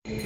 Om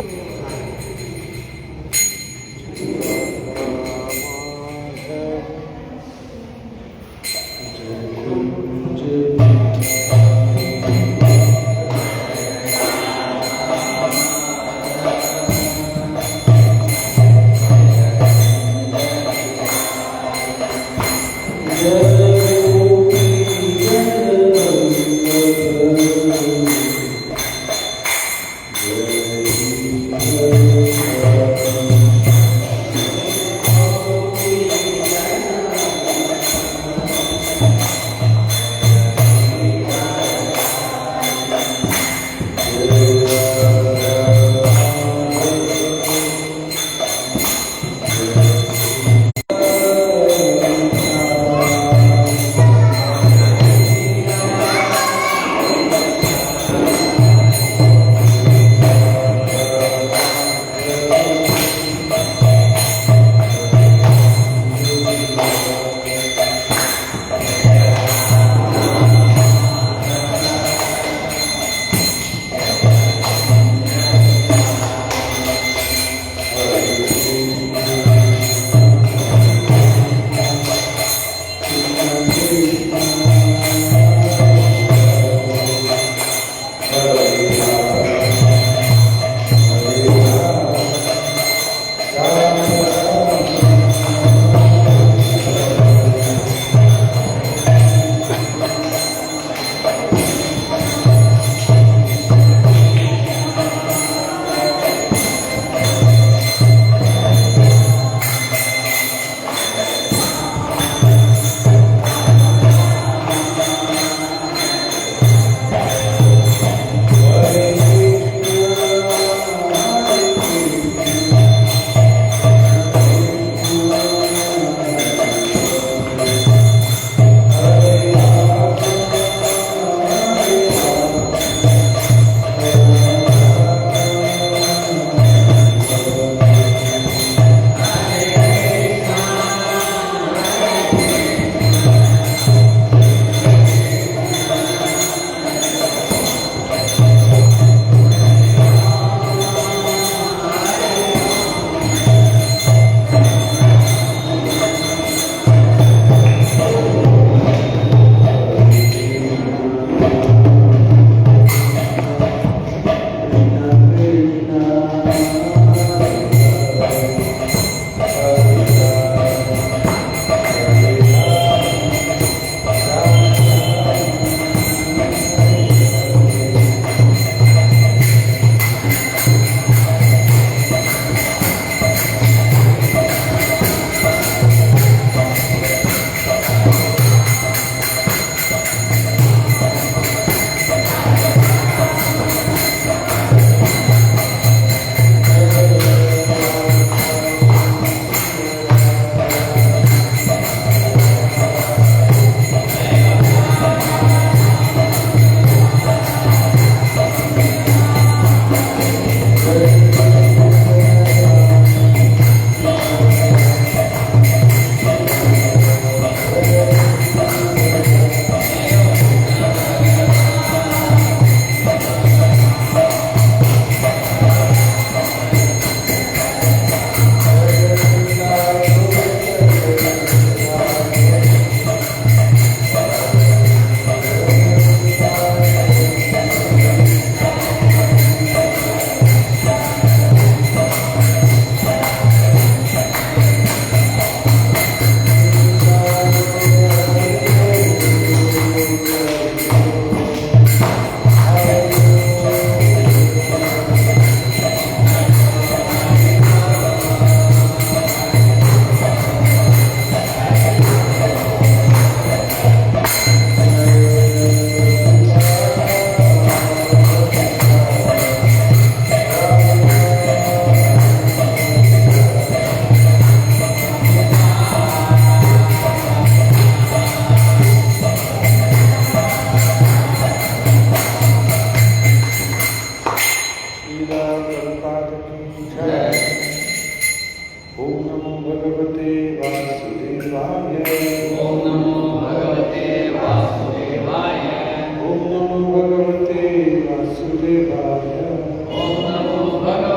Namo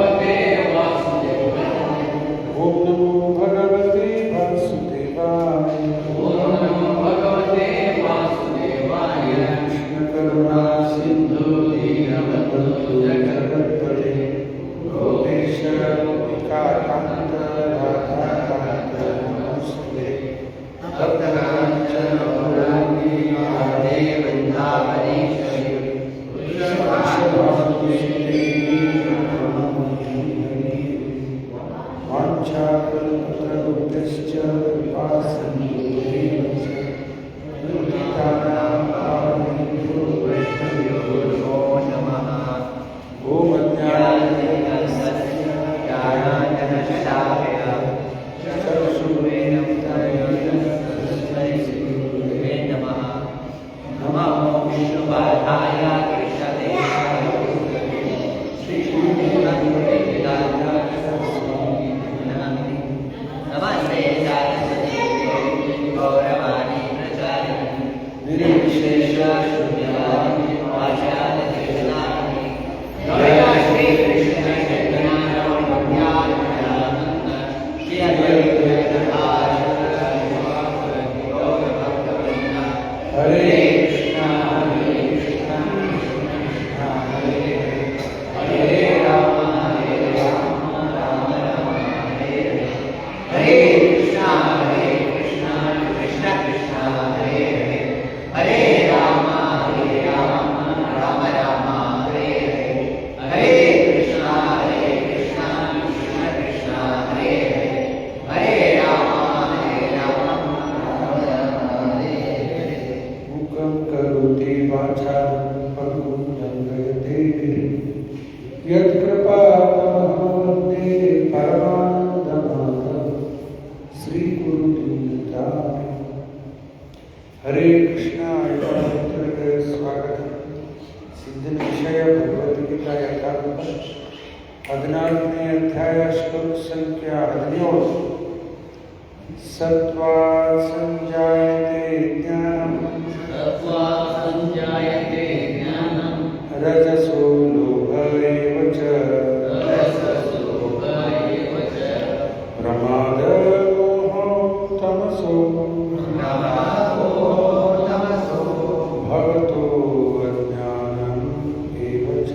14ನೇ ಅಧ್ಯಾಯ ಶ್ಲೋಕ ಸಂಖ್ಯಾ 17. ಸತ್ವಾತ್ ಸಂಜಾಯತೆ ಜ್ಞಾನಂ ರಜಸೋ ಲೋಭ ಏವ ಚ ಪ್ರಮಾದ ಮೋಹೋ ತಮಸೋ ಭವತೋ ಅಜ್ಞಾನಂ ಏವ ಚ.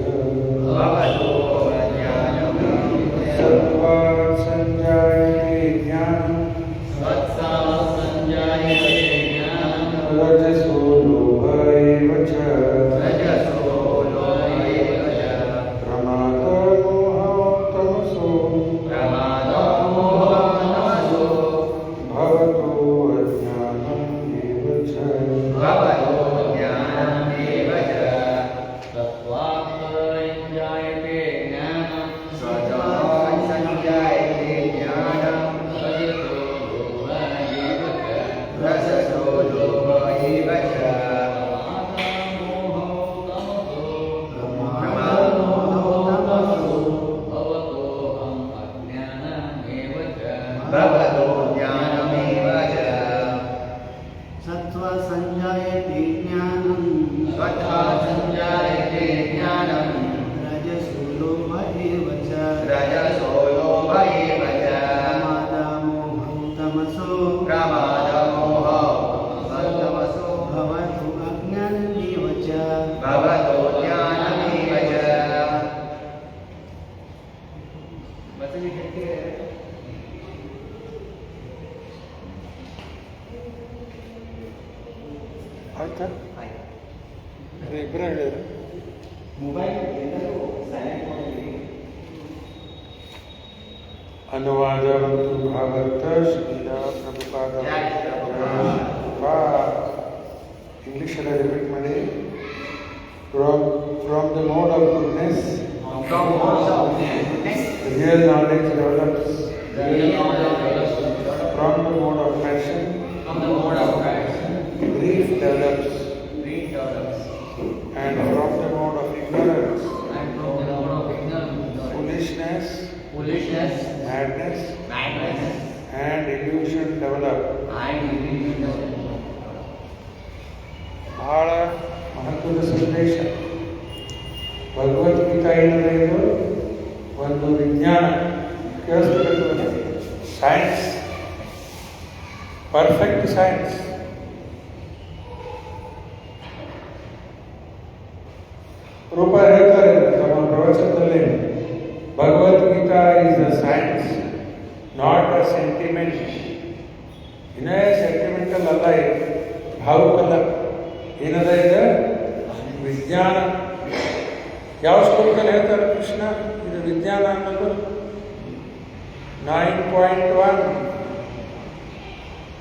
ಸತ್ವಾತ್ ಸಂಜಾಯತೆ ಜ್ಞಾನಂ ರಜಸೋ ಲೋಭ ಏವ ಚ ಪ್ರಮಾದ ಮೋಹೋ ತಮಸೋ ಭವತೋ ಅಜ್ಞಾನಂ ಏವ ಚ. ಆಯ್ತಾ? ಇಬ್ಬರ ಹೇಳಿದ್ರು ಅನುವಾದ ಮತ್ತು ಭಾಗವತ ಶ್ರೀಲ ಪ್ರಭುಪಾದ ಇಂಗ್ಲಿಷಲ್ಲಿ ರಿಪೀಟ್ ಮಾಡಿ. From the mode of goodness real knowledge develops. From the mode of passion grief develops. And from the mode of ignorance foolishness, madness and illusion develop. ಬಹಳ ಮಹತ್ವದ ಸಂದೇಶ. ಭಗವದ್ಗೀತಾ ಏನಿದೆ, ಇದು ಒಂದು ವಿಜ್ಞಾನ, ಕೇಳಿಸ್ಬೇಕು, ಸೈನ್ಸ್, ಪರ್ಫೆಕ್ಟ್ ಸೈನ್ಸ್. ರೂಪ ಹೇಳ್ತಾರೆ ತಮ್ಮ ಪ್ರವಚನದಲ್ಲಿ, Bhagavad Gita is a science, not a sentiment. ಇನ್ನೇ ಸೆಂಟಿಮೆಂಟಲ್ ಅಲ್ಲ, ಇದು ಭಾವುಕಲ್ಲ. ಏನದ ಇದು? ವಿಜ್ಞಾನ. ಯಾವ ಶ್ಲೋಕದಲ್ಲಿ ಹೇಳ್ತಾರೆ ಕೃಷ್ಣ ಇದು ವಿಜ್ಞಾನ ಅನ್ನೋದು? 9.1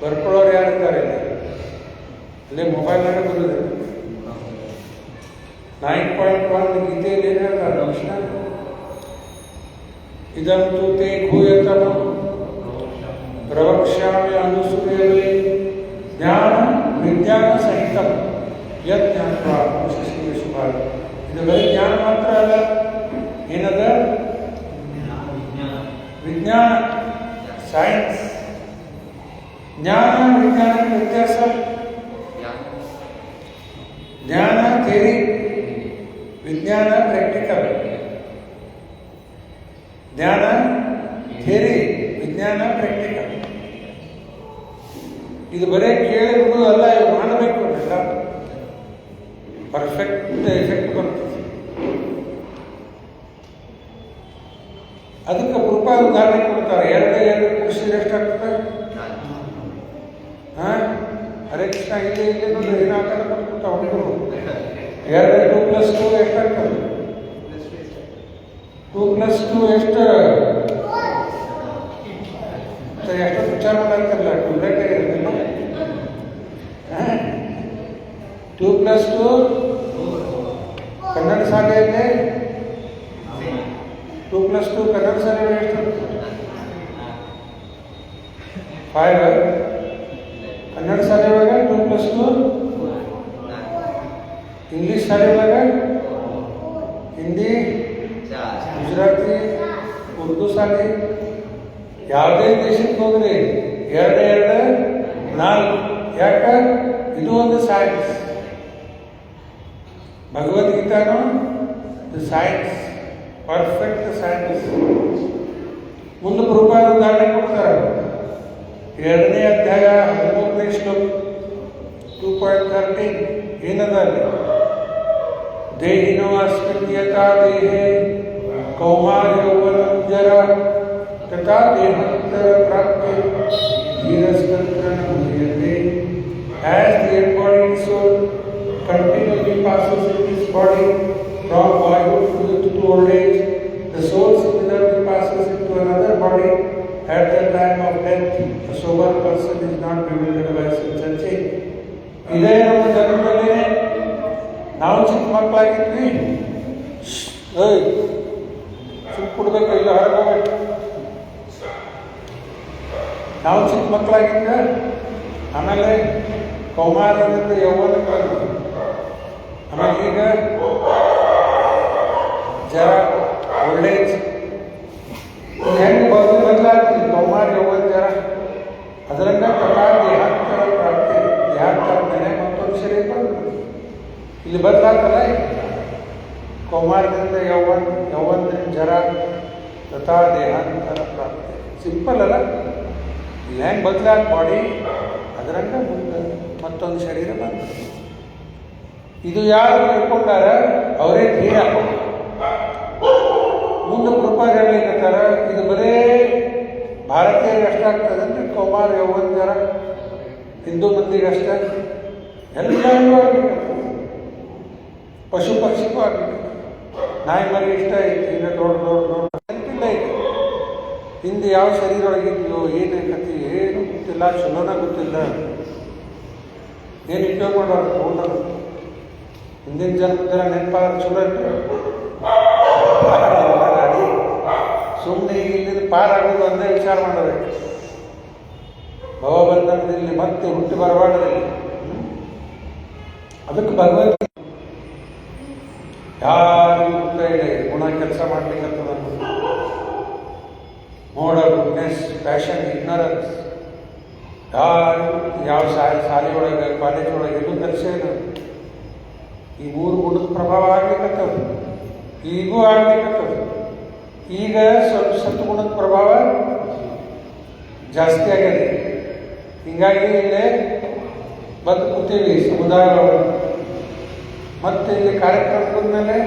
ಬರ್ಕೊಳ್ಳೋರು ಯಾರಿದ್ದಾರೆ? ಅಲ್ಲೇ ಮೊಬೈಲ್ನಾಗ ಬರೋದು. 9.1 ಗೀತೆಯಲ್ಲಿ ಏನು ಹೇಳ್ತಾರೆ ಕೃಷ್ಣ? ಇದಂತೂ ತೇ ಭೂಯತಮ ಪ್ರವಕ್ಷ್ಯಾಮಿ ಅನುಸೂಯತೆ ಜ್ಞಾನ ವಿಜ್ಞಾನ ಸಹಿತ ಯತ್ ಜ್ಞಾನ ಶುಭ. ಇದು ಬರೀ ಜ್ಞಾನ ಮಾತ್ರ ಅಲ್ಲ, ಏನದ? ವಿಜ್ಞಾನ, ಸೈನ್ಸ್. ಜ್ಞಾನ ವಿಜ್ಞಾನಕ್ಕೆ ವ್ಯತ್ಯಾಸ. ಜ್ಞಾನ ಥಿಯರಿ, ವಿಜ್ಞಾನ ಪ್ರಾಕ್ಟಿಕಲ್. ಜ್ಞಾನ ಥಿಯರಿ, ವಿಜ್ಞಾನ ಪ್ರಾಕ್ಟಿಕಲ್. ಇದು ಬರೀ ಕೇಳಿಬಿಡು ಅಲ್ಲ, ಇವು ಮಾಡಬೇಕು ಅಂತ ಪರ್ಫೆಕ್ಟ್ ಎಫೆಕ್ಟ್ ಬರ್ತದೆ. ಅದಕ್ಕೆ ರೂಪಾಯಿ ಉದಾಹರಣೆ ಕೊಡ್ತಾರೆ. 2 ಕೃಷಿಗೆ ಎಷ್ಟಾಗ್ತದೆ? ಹರೇ ಕೃಷ್ಣ, ಇಲ್ಲಿ ನೋಡಿ ಏನಾಗ್ತದೆ ಕೊಟ್ಬಿಡ್ತಾ ಹುಡುಗರು. 2 + 2 ಎಷ್ಟಾಗ್ತದೆ? 2 + 2 ಎಷ್ಟು? ಎಷ್ಟು ವಿಚಾರ ಮಾಡಾಯ್ತಲ್ಲ, ಟೂಬ್ರೇಟ್ ಇರೋದಿಲ್ಲ. 2 + 2 ಕನ್ನಡ ಶಾಲೆಯಲ್ಲಿ 2 + 2 ಕನ್ನಡ ಶಾಲೆಯಲ್ಲಿ ಎಷ್ಟು? 5. ಕನ್ನಡ ಶಾಲೆ ಒಳಗೆ 2 + 2, ಇಂಗ್ಲೀಷ್ ಶಾಲೆ ಒಳಗೆ ಹಿಂದಿ ಗುಜರಾತಿ ಉರ್ದು ಶಾಲೆ ಯಾವುದೇ ದೇಶಕ್ಕೆ ಹೋಗ್ರಿ ಎರಡು ನಾಲ್ಕು. ಯಾಕ ಇದು ಒಂದು ಸೈನ್ಸ್. ಭಗವದ್ಗೀತಾನು ಸೈನ್ಸ್, ಪರ್ಫೆಕ್ಟ್ ಸೈನ್ಸ್. ಮುಂದೆ ರೂಪಾಯಿ ಉದಾಹರಣೆ ಕೊಡ್ತಾರೆ. 2ನೇ ಅಧ್ಯಾಯ 13ನೇ ಶ್ಲೋಕ 2.13 ಏನದ ಅಲ್ಲಿ? ದೇಹಿನೋ ಅಸ್ಮಿನ್ ಯಥಾ ದೇಹೇ ಕೌಮಾರ ಯೌವನಂ ಜರಾ ತಥಾ ದೇಹಾಂತರ ಪ್ರಾಪ್ತೆ ಧೀರಸ್ತತ್ರ ನ ಮುಹ್ಯತೆ. As the embodied soul continually passes in this body from boyhood to old age, the soul similarly passes into another body at the time of death. A sober person is not bewildered by such a change. ಇದೇ ನಮ್ಮ ಜನ್ಮದಲ್ಲೇ ನಾವು ಚಿಕ್ಕ ಮಕ್ಕಳಾಗಿದ್ವಿ. ಸುಮ್ ಕೊಡ್ಬೇಕು, ಇಲ್ಲ ಹೊರಗೋಗ್ಬೇಕು. ನಾವು ಚಿಕ್ಕ ಮಕ್ಕಳಾಗಿದ್ವಿ. ಆಮೇಲೆ ಕೌಮಾರದಿಂದ ಯೌವನಕ್ಕೆ ಬಂದ್ವಿ. ಆಮೇಲೆ ಈಗ ಜರ ಓಲ್ಡೇಜ್ ಹೆಂಗೆ ಬದಲಾಗ್ತದೆ. ಕೌಮಾರ ಯೌವನ ಜರ ಅದರಂಗ ಪ್ರಕಾರ ದೇಹಾಂತರ ಪ್ರಾಪ್ತಿ. ದೇಹಾಂತರ ಮೇಲೆ ಮತ್ತೊಂದು ಶರೀರ ಬಂದು ಇಲ್ಲಿ ಬದಲಾಗ್ತಲ್ಲ. ಕೌಮಾರದಿಂದ ಯೌವನದಿಂದ ಜರ ತಥಾ ದೇಹಾಂತರ ಪ್ರಾಪ್ತಿ. ಸಿಂಪಲ್ ಅಲ್ಲ? ಇಲ್ಲಿ ಹೆಂಗೆ ಬದಲಾಗ ಬಾಡಿ ಅದರಂಗ ಮುಂದೆ ಮತ್ತೊಂದು ಶರೀರ ಬಂತು. ಇದು ಯಾರು ತಿಳ್ಕೊಂಡಾರ ಅವರೇ ಧೀರ. ಮುಂದೆ ಕೃಪಾ ಹೇಳಲಿಕ್ಕತ್ತಾರ. ಇದು ಬರೇ ಭಾರತೀಯರಿಗೆ ಅಷ್ಟ ಆಗ್ತದೆ ಅಂದ್ರೆ ಕೌಮಾರ ಯೌವನ ಜರ ಹಿಂದೂ ಮಂದಿಗೆ ಅಷ್ಟ, ಎಲ್ಲರಿಗೂ ಆಗ್ಲಿಕ್ಕೆ, ಪಶು ಪಕ್ಷಿಗೂ ಆಗ್ಲಿಕ್ಕೆ. ನಾಯಿ ಮರಿ ಇಷ್ಟ ಐತಿ, ಈಗ ದೊಡ್ಡ ನೆನಪಿಲ್ಲ. ಈಗ ಹಿಂದೆ ಯಾವ ಶರೀರ ಒಳಗಿದ್ಲು, ಏನೇ ಕತಿ ಏನು ಗೊತ್ತಿಲ್ಲ, ಚಲೋನ ಗೊತ್ತಿಲ್ಲ. ಏನು ಉಪಯೋಗ ಮಾಡೋರು ತಗೊಂಡರು. ಹಿಂದಿನ ಜನ್ಮದರ ನೆನಪಾದ್ರೆ ಚಲೋ ಗಾಡಿ ಸುಮ್ಮನೆ ಈಗ ಇಲ್ಲಿಂದ ಪಾರಾಗೋದು ಒಂದೇ ವಿಚಾರ ಮಾಡಬೇಕು. ಭವಬಂಧನದಲ್ಲಿ ಮತ್ತೆ ಹುಟ್ಟಿ ಬರಬಾರ್ದಲ್ಲಿ. ಅದಕ್ಕೆ ಭಗವದ್ಗೀತೆ ಯಾರಿಗೂ ಗೊತ್ತಾ ಇಲ್ಲ ಗುಣ ಕೆಲಸ ಮಾಡ್ಲಿಕ್ಕಂತದ. ಮೋಡ, ಗುಡ್ನೆಸ್, ಪ್ಯಾಷನ್, ಇಗ್ನರೆನ್ಸ್ ಯಾರಿಗೂ ಯಾವ ಶಾಲೆ ಒಳಗೆ ಕಾಲೇಜ್ ಒಳಗೆ ಎಲ್ಲೂ ಕೆಲಸ ಇಲ್ಲ. ಈ 3 ಗುಣದ ಪ್ರಭಾವ ಆಗ್ಲಿಕ್ಕತ್ತದ, ಈಗೂ ಆಗ್ಲಿಕ್ಕತ್ತದ. ಈಗ ಸ್ವಲ್ಪ ಸತ್ಗುಣದ ಪ್ರಭಾವ ಜಾಸ್ತಿ ಆಗಿದೆ. ಹೀಗಾಗಿ ಇಲ್ಲೇ ಬಂದು ಕೂತೀವಿ ಸಮುದಾಯ ಒಳಗೆ. ಮತ್ತೆ ಇಲ್ಲಿ ಕಾರ್ಯಕ್ರಮ ಬಂದಮೇಲೆ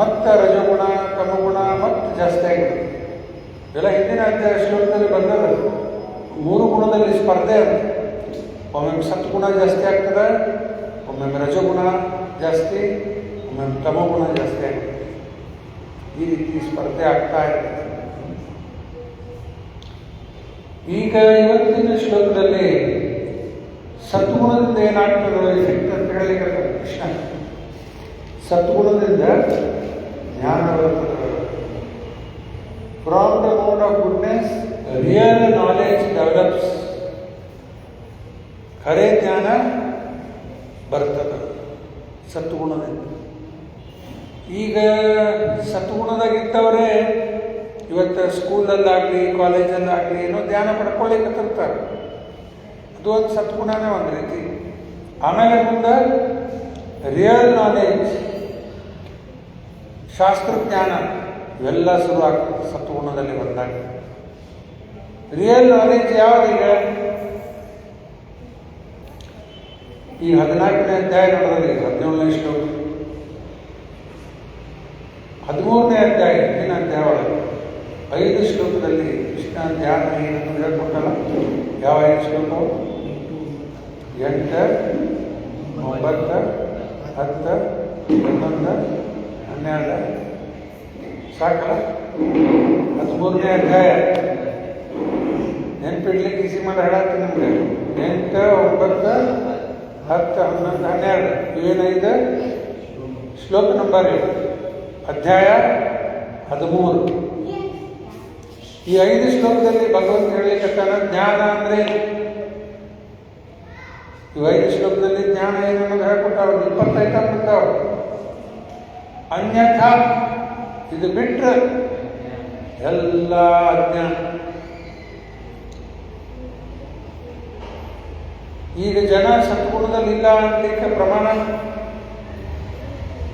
ಮತ್ತೆ ರಜಗುಣ, ತಮಗುಣ ಮತ್ತೆ ಜಾಸ್ತಿ ಆಗಿದೆ. ಎಲ್ಲ ಹಿಂದಿನ ಅಧ್ಯಾಯ ಶ್ಲೋಕದಲ್ಲಿ ಬಂದದ. 3 ಗುಣದಲ್ಲಿ ಸ್ಪರ್ಧೆ ಅಂತ. ಒಮ್ಮೊಮ್ಮೆ ಸತ್ಗುಣ ಜಾಸ್ತಿ ಆಗ್ತದೆ, ಒಮ್ಮೊಮ್ಮೆ ರಜಗುಣ ಜಾಸ್ತಿ, ಒಮ್ಮೊಮ್ಮೆ ತಮಗುಣ ಜಾಸ್ತಿ ಆಗ್ತದೆ. ಈ ರೀತಿ ಸ್ಪರ್ಧೆ ಆಗ್ತಾ ಇದೆ. ಈಗ ಇವತ್ತಿನ ಶ್ಲೋಕದಲ್ಲಿ ಸತ್ಗುಣದಿಂದ ಏನಾಗ್ತದೋ ಎಫೆಕ್ಟ್ ಅಂತ ಹೇಳಲಿಕ್ಕೆ ಕೃಷ್ಣ. ಸತ್ಗುಣದಿಂದ ಜ್ಞಾನ ಬರ್ತದೆ. From the mode of goodness real knowledge develops. ಖರೇ ಜ್ಞಾನ ಬರ್ತದೆ ಸತ್ಗುಣದಿಂದ. ಈಗ ಸತ್ಗುಣದಾಗಿದ್ದವರೇ ಇವತ್ತು ಸ್ಕೂಲಲ್ಲಾಗಲಿ ಕಾಲೇಜಲ್ಲಾಗಲಿ ಏನೋ ಧ್ಯಾನ ಪಡ್ಕೊಳ್ಳಿಕ್ಕತ್ತಿರ್ತಾರೆ. ಅದು ಒಂದು ಸತ್ಗುಣನೇ ಒಂದು ರೀತಿ. ಆಮೇಲೆ ಮುಂದೆ ರಿಯಲ್ ನಾಲೆಜ್, ಶಾಸ್ತ್ರಜ್ಞಾನ ಇವೆಲ್ಲ ಶುರು ಆಗ್ತದೆ ಸತ್ಗುಣದಲ್ಲಿ ಬಂದಾಗ. ರಿಯಲ್ ನಾಲೆಜ್ ಯಾವಾಗೀಗ ಈ 14ನೇ ಅಧ್ಯಾಯ ನೋಡಿದ್ರೆ 17ನೇ ಶ್ಲೋಕ, 13ನೇ ಅಧ್ಯಾಯ ಹಿಂದಿನ ಅಧ್ಯಾಯ ಒಳಗೆ 5 ಶ್ಲೋಕದಲ್ಲಿ ಕೃಷ್ಣ ಧ್ಯಾನ ಏನನ್ನು ಹೇಳ್ಕೊಟ್ಟಲ್ಲ. ಯಾವ 5 ಶ್ಲೋಕ? 8, 9, 10, 11, 12 ಸಾಕಲ್ಲ. 13ನೇ ಅಧ್ಯಾಯ ನೆನಪಿಡ್ಲಿಕ್ಕೆ ಈಸಿ ಮಾಡಿ ಹೇಳತ್ತೀನಿ ನಿಮಗೆ. 8, 9, 10, 11, 12 ಇವೇನೈದು ಶ್ಲೋಕ ನಂಬರ್ 7, ಅಧ್ಯಾಯ 13. ಈ 5 ಶ್ಲೋಕದಲ್ಲಿ ಭಗವಂತ ಹೇಳಿಕತ್ತಾನ ಜ್ಞಾನ ಅಂದ್ರೆ. ಈ 5 ಶ್ಲೋಕದಲ್ಲಿ ಜ್ಞಾನ ಏನನ್ನೋದು ಹೇಳ್ಕೊಟ್ಟಾವ. 25 ಬಂದಾವ. ಅನ್ಯಥಾ ಇದು ಬಿಟ್ಟರೆ ಎಲ್ಲ ಅಜ್ಞಾನ. ಈಗ ಜನ ಸತ್ಗುಣದಲ್ಲಿ ಇಲ್ಲ ಅನ್ನಲಿಕ್ಕೆ ಪ್ರಮಾಣ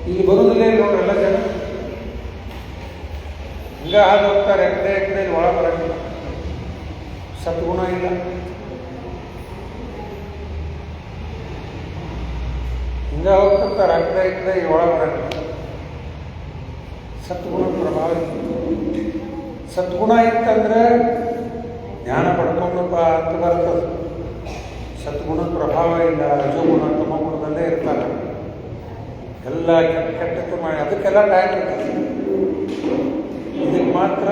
ಇಲ್ಲಿ ಬರುವುದಿಲ್ಲ ನೋಡ್ರಿ. ಎಲ್ಲ ಜನ ಹಿಂಗ ಹಾದು ಹೋಗ್ತಾರೆ, ಎಕಡೆ ಒಳ ಬರಂಗಿಲ್ಲ, ಸತ್ಗುಣ ಇಲ್ಲ. ಹಿಂಗ ಹೋಗ್ತಿರ್ತಾರೆ, ಅಕಡೆ ಒಳ ಬರಂಗಿಲ್ಲ. ಸತ್ಗುಣ ಪ್ರಭಾವ ಇತ್ತು. ಸದ್ಗುಣ ಇತ್ತಂದ್ರೆ ಜ್ಞಾನ ಪಡ್ಕೊಂಡಪ್ಪ ಅಂತ ಬರ್ತದೆ. ಸದ್ಗುಣ ಪ್ರಭಾವ ಇಲ್ಲ, ರಜೋಗುಣ ತಮಗುಣದಲ್ಲೇ ಇರ್ತಾರೆ. ಎಲ್ಲ ಕೆಟ್ಟದ್ದು ಮಾಡಿ ಅದಕ್ಕೆಲ್ಲ ಟೈಮ್ ಇರ್ತದೆ. ಇದಕ್ಕೆ ಮಾತ್ರ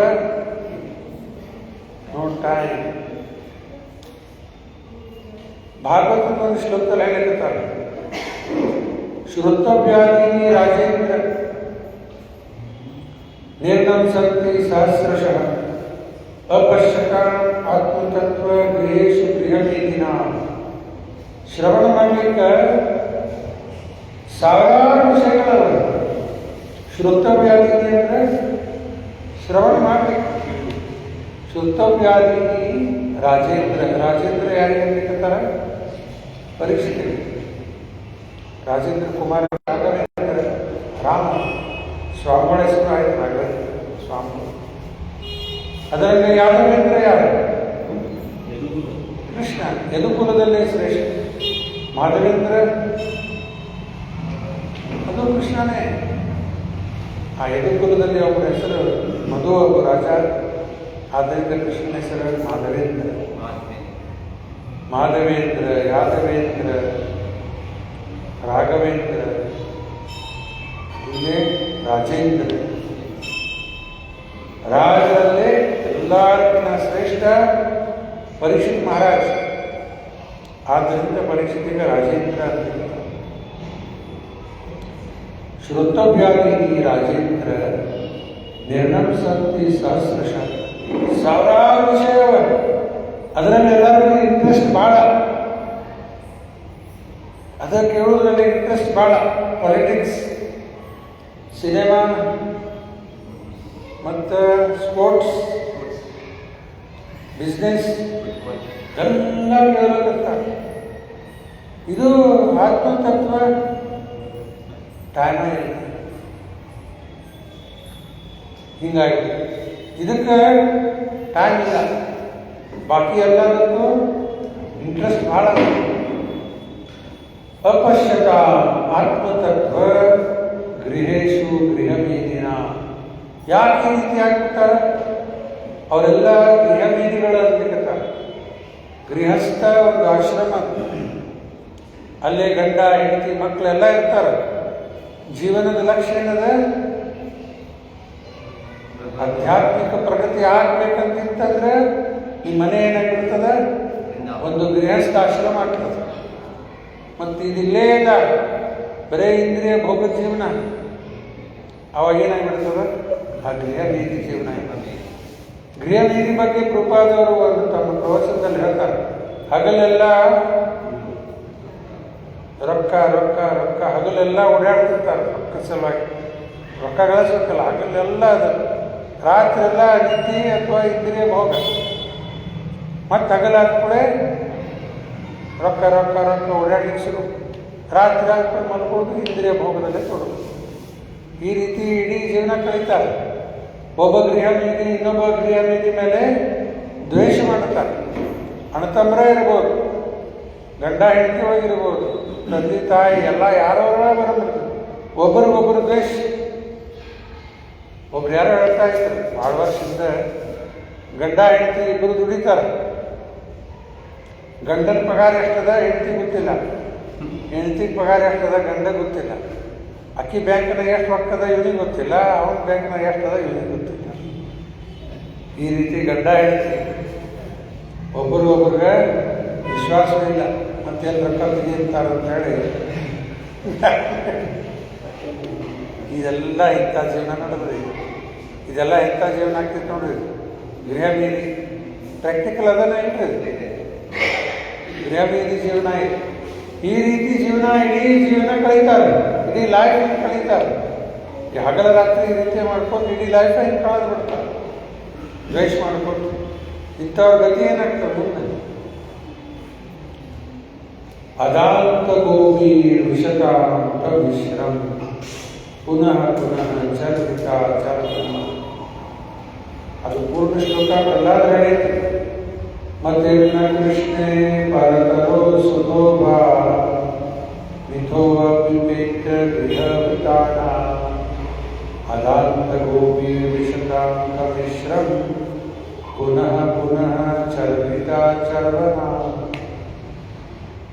ನೋ ಟೈಮ್. ಭಾಗವತದ ಒಂದು ಶ್ಲೋಕದಲ್ಲಿ ಹೇಳಿರ್ತಾರೆ, ಶ್ರುತವ್ಯಾಧಿ ರಾಜೇಂದ್ರ ನಿರ್ಣಂ ಸಂತಿ ಸಹಸ್ರಶಃ ಅಪಶ್ಯಕ ಆತ್ಮತತ್ವ ಗೃಹೇಶು ಗೃಹಮೇಧಿನ. ಶ್ರವಣ ಮಾಡಲಿಕ್ಕೆ ಸಾವಿರಾರು ವಿಷಯಗಳವ. ಶ್ರುತವ್ಯಾಧಿ ಅಂದರೆ ಶ್ರವಣ ಮಾಡಲಿಕ್ಕೆ. ಶ್ರುತವ್ಯಾಧಿ ರಾಜೇಂದ್ರ. ರಾಜೇಂದ್ರ ಯಾರಿಗೆ ಹೇಳ್ತಾರೆ? ಪರೀಕ್ಷಿತರಿಗೆ. ರಾಜೇಂದ್ರ ಕುಮಾರ್ ರಾಘವೇಂದ್ರ ರಾಮ ಸ್ವಾಮಿಗಳ ಹೆಸರು ಆಯ್ತು ರಾಘವೇಂದ್ರ ಸ್ವಾಮಿ. ಅದರಲ್ಲಿ ಯಾದವೇಂದ್ರ ಯಾರು? ಕೃಷ್ಣ. ಯದುಕುಲದಲ್ಲೇ ಶ್ರೇಷ್ಠ. ಮಾಧವೇಂದ್ರ ಅದು ಕೃಷ್ಣನೇ. ಆ ಯದುಕುಲದಲ್ಲಿ ಒಬ್ಬರ ಹೆಸರು ಮಧು, ಒಬ್ಬ ರಾಜ. ಆದ್ದರಿಂದ ಕೃಷ್ಣನ ಹೆಸರು ಮಾಧವೇಂದ್ರ. ಮಾಧವೇಂದ್ರ, ಯಾದವೇಂದ್ರ, ರಾಘವೇಂದ್ರ, ಇಲ್ಲೇ ರಾಜೇಂದ್ರ. ರಾಜರಲ್ಲೇ ಎಲ್ಲರಿಗಿಂತ ಶ್ರೇಷ್ಠ ಪರೀಕ್ಷಿತ್ ಮಹಾರಾಜ್. ಆದ್ದರಿಂದ ಪರೀಕ್ಷಿತಿಗೆ ರಾಜೇಂದ್ರ ಅಂತ. ಶ್ರುತವ್ಯಾಧಿ ರಾಜೇಂದ್ರ ನಿರ್ಣಂ ಸಂತಿ ಸಹಸ್ರಶಃ. ಸಾವಿರಾರು ವಿಷಯವ. ಅದರಲ್ಲಿ ಎಲ್ಲರಿಗೂ ಇಂಟ್ರೆಸ್ಟ್ ಭಾಳ. ಅದ ಕೇಳೋದ್ರಲ್ಲಿ ಇಂಟ್ರೆಸ್ಟ್ ಭಾಳ. ಪಾಲಿಟಿಕ್ಸ್, ಸಿನಿಮಾ ಮತ್ತು ಸ್ಪೋರ್ಟ್ಸ್, ಬಿಸ್ನೆಸ್ ಎಲ್ಲ ಕೇಳೋಕತ್ತಾರೆ. ಇದು ಆತ್ಮತತ್ವ ಟೈಮೇ ಇಲ್ಲ. ಹೀಗಾಗಿ ಇದಕ್ಕೆ ಟೈಮ್ ಇಲ್ಲ. ಬಾಕಿ ಎಲ್ಲದಕ್ಕೂ ಇಂಟ್ರೆಸ್ಟ್ ಭಾಳ. ಅಪಶ್ಯಕ ಆತ್ಮತತ್ವ ಗೃಹೇಶು ಗೃಹಮೇಧಿನ. ಯಾಕೆ ಈ ರೀತಿ ಆಗ್ಬಿಡ್ತಾರೆ? ಅವರೆಲ್ಲ ಗೃಹಮೇಧಿಗಳು ಅಂತಿರ್ತಾರೆ. ಗೃಹಸ್ಥ ಒಂದು ಆಶ್ರಮ, ಅಲ್ಲೇ ಗಂಡ ಹೆಂಡತಿ ಮಕ್ಕಳೆಲ್ಲ ಇರ್ತಾರೆ. ಜೀವನದ ಲಕ್ಷ್ಯ ಏನದ? ಆಧ್ಯಾತ್ಮಿಕ ಪ್ರಗತಿ ಆಗ್ಬೇಕಂತಿತ್ತಂದ್ರೆ ಈ ಮನೆ ಏನಾಗಿರ್ತದ? ಒಂದು ಗೃಹಸ್ಥ ಆಶ್ರಮ ಆಗ್ತದೆ. ಮತ್ತು ಇದಿಲ್ಲೇ ಇಲ್ಲ, ಬರೇ ಇಂದ್ರಿಯ ಭೋಗ ಜೀವನ. ಅವಾಗ ಏನಾಗ್ಬಿಡ್ತದ? ಆ ಗೃಹಮೇಧಿ ಜೀವನ. ಗೃಹಮೇಧಿ ಬಗ್ಗೆ ಕೃಪಾದವರು ಒಂದು ತಮ್ಮ ಪ್ರವಚನದಲ್ಲಿ ಹೇಳ್ತಾರೆ. ಹಗಲೆಲ್ಲ ರೊಕ್ಕ ರೊಕ್ಕ ರೊಕ್ಕ, ಹಗಲೆಲ್ಲ ಓಡಾಡ್ತಿರ್ತಾರೆ ರೊಕ್ಕ ಸಲುವಾಗಿ. ರೊಕ್ಕ ಗಳಿಸ್ಬೇಕಲ್ಲ, ಹಗಲೆಲ್ಲ ಅದು. ರಾತ್ರಿ ಎಲ್ಲ ನಿದ್ದೆ ಅಥವಾ ಇಂದ್ರಿಯ ಭೋಗ. ಮತ್ತು ಹಗಲಾದ ಕೂಡ ರೊಕ್ಕ ರೊಕ್ಕ ರೊಕ್ಕ ಓಡಾಡ್ಲಿಕ್ಕೆ ಶುರು. ರಾತ್ರಿ ಹಾಕೊಂಡು ಮಲ್ಕೊಳ್ಳೋದು, ಇಂದ್ರಿಯ ಭೋಗದಲ್ಲೇ ತೊಡೋದು. ಈ ರೀತಿ ಇಡೀ ಜೀವನ ಕಳೀತಾರೆ. ಒಬ್ಬ ಗೃಹಮೇಧಿ ಇನ್ನೊಬ್ಬ ಗೃಹಮೇಧಿ ಮೇಲೆ ದ್ವೇಷ ಮಾಡುತ್ತಾರೆ. ಅಣ್ಣತಮ್ಮರೇ ಇರ್ಬೋದು, ಗಂಡ ಹೆಂಡತಿ ಒಳಗಿರ್ಬೋದು, ತಂದೆ ತಾಯಿ ಎಲ್ಲ ಯಾರೋ ಬರಬೇಕು. ಒಬ್ಬರಿಗೊಬ್ಬರು ದ್ವೇಷ. ಒಬ್ರು ಯಾರೋ ಹೇಳ್ತಾ ಇರ್ತಾರೆ, ಭಾಳ ವರ್ಷದಿಂದ ಗಂಡ ಹೆಂಡತಿ ಇಬ್ಬರು ದುಡಿತಾರೆ. ಗಂಡನ ಪಗಾರ ಎಷ್ಟದ ಹೆಂಡತಿ ಗೊತ್ತಿಲ್ಲ, ಹೆಂಡತಿಗೆ ಪಗಾರ ಎಷ್ಟದ ಗಂಡ ಗೊತ್ತಿಲ್ಲ. ಅಕ್ಕಿ ಬ್ಯಾಂಕ್ನಾಗ ಎಷ್ಟು ರೊಕ್ಕದ ಇವನಿಗೆ ಗೊತ್ತಿಲ್ಲ, ಅವನ ಬ್ಯಾಂಕ್ನಾಗ ಎಷ್ಟದ ಇವನಿಗೆ ಗೊತ್ತಿಲ್ಲ. ಈ ರೀತಿ ಗಂಡ ಹೆಂಡತಿ ಒಬ್ಬರಿಗೊಬ್ರಿಗೆ ವಿಶ್ವಾಸವಿಲ್ಲ. ಮತ್ತೇನು ರೊಕ್ಕ ತೆಗಿತಾರೆ ಅಂತ ಹೇಳಿ ಇದೆಲ್ಲ ಇಂಥ ಜೀವನ ನಡೆದ್ರಿ. ಇದೆಲ್ಲ ಇಂಥ ಜೀವನ ಆಗ್ತಿತ್ತು ನೋಡ್ರಿ. ಗೃಹಮೇಧಿ ಪ್ರಾಕ್ಟಿಕಲ್ ಅದನ್ನ ಇಲ್ರಿ. ಗೃಹಮೇಧಿ ಜೀವನ ಇದೆ. ಈ ರೀತಿ ಜೀವನ ಇಡೀ ಜೀವನ ಕಳೀತಾರೆ, ಇಡೀ ಲೈಫ್ ಕಳೀತಾರೆ. ಹಗಲ ರಾತ್ರಿ ಈ ರೀತಿ ಮಾಡ್ಕೊಂಡು ಇಡೀ ಲೈಫ್ ಹಿಂಗೆ ಕಳೆದು ಬಿಡ್ತಾರೆ, ದ್ವೇಷ ಮಾಡಿಕೊಂಡು. ಇಂಥವ್ರ ಗತಿ ಏನಾಗ್ತದೆ ಮುಂದೆ? ಅದಾಂತ ಗೋಪಿ ವಿಶತಾಂತ ವಿಶ್ರಂ ಪುನಃ ಪುನಃ ಚರ್ಚಿತ ಚರ್ಚನ. ಅದು ಪೂರ್ಣ ಶ್ಲೋಕ ಪ್ರಹ್ಲಾದ ಹೇಳಿದೆ. ಮತ್ತೆ ಕೃಷ್ಣೇ ಪರತರೋ ಸುಲೋಭಾ ಮಿಥೋ ವಿವೇಕ ಗೃಹವಿತಾನ ಅದಾಂತ ಗೋಪಿ ವಿಶತಾಂತ ವಿಶ್ರಂ ಪುನಃ ಪುನಃ ಚರ್ವಿತ ಚರ್ವನ.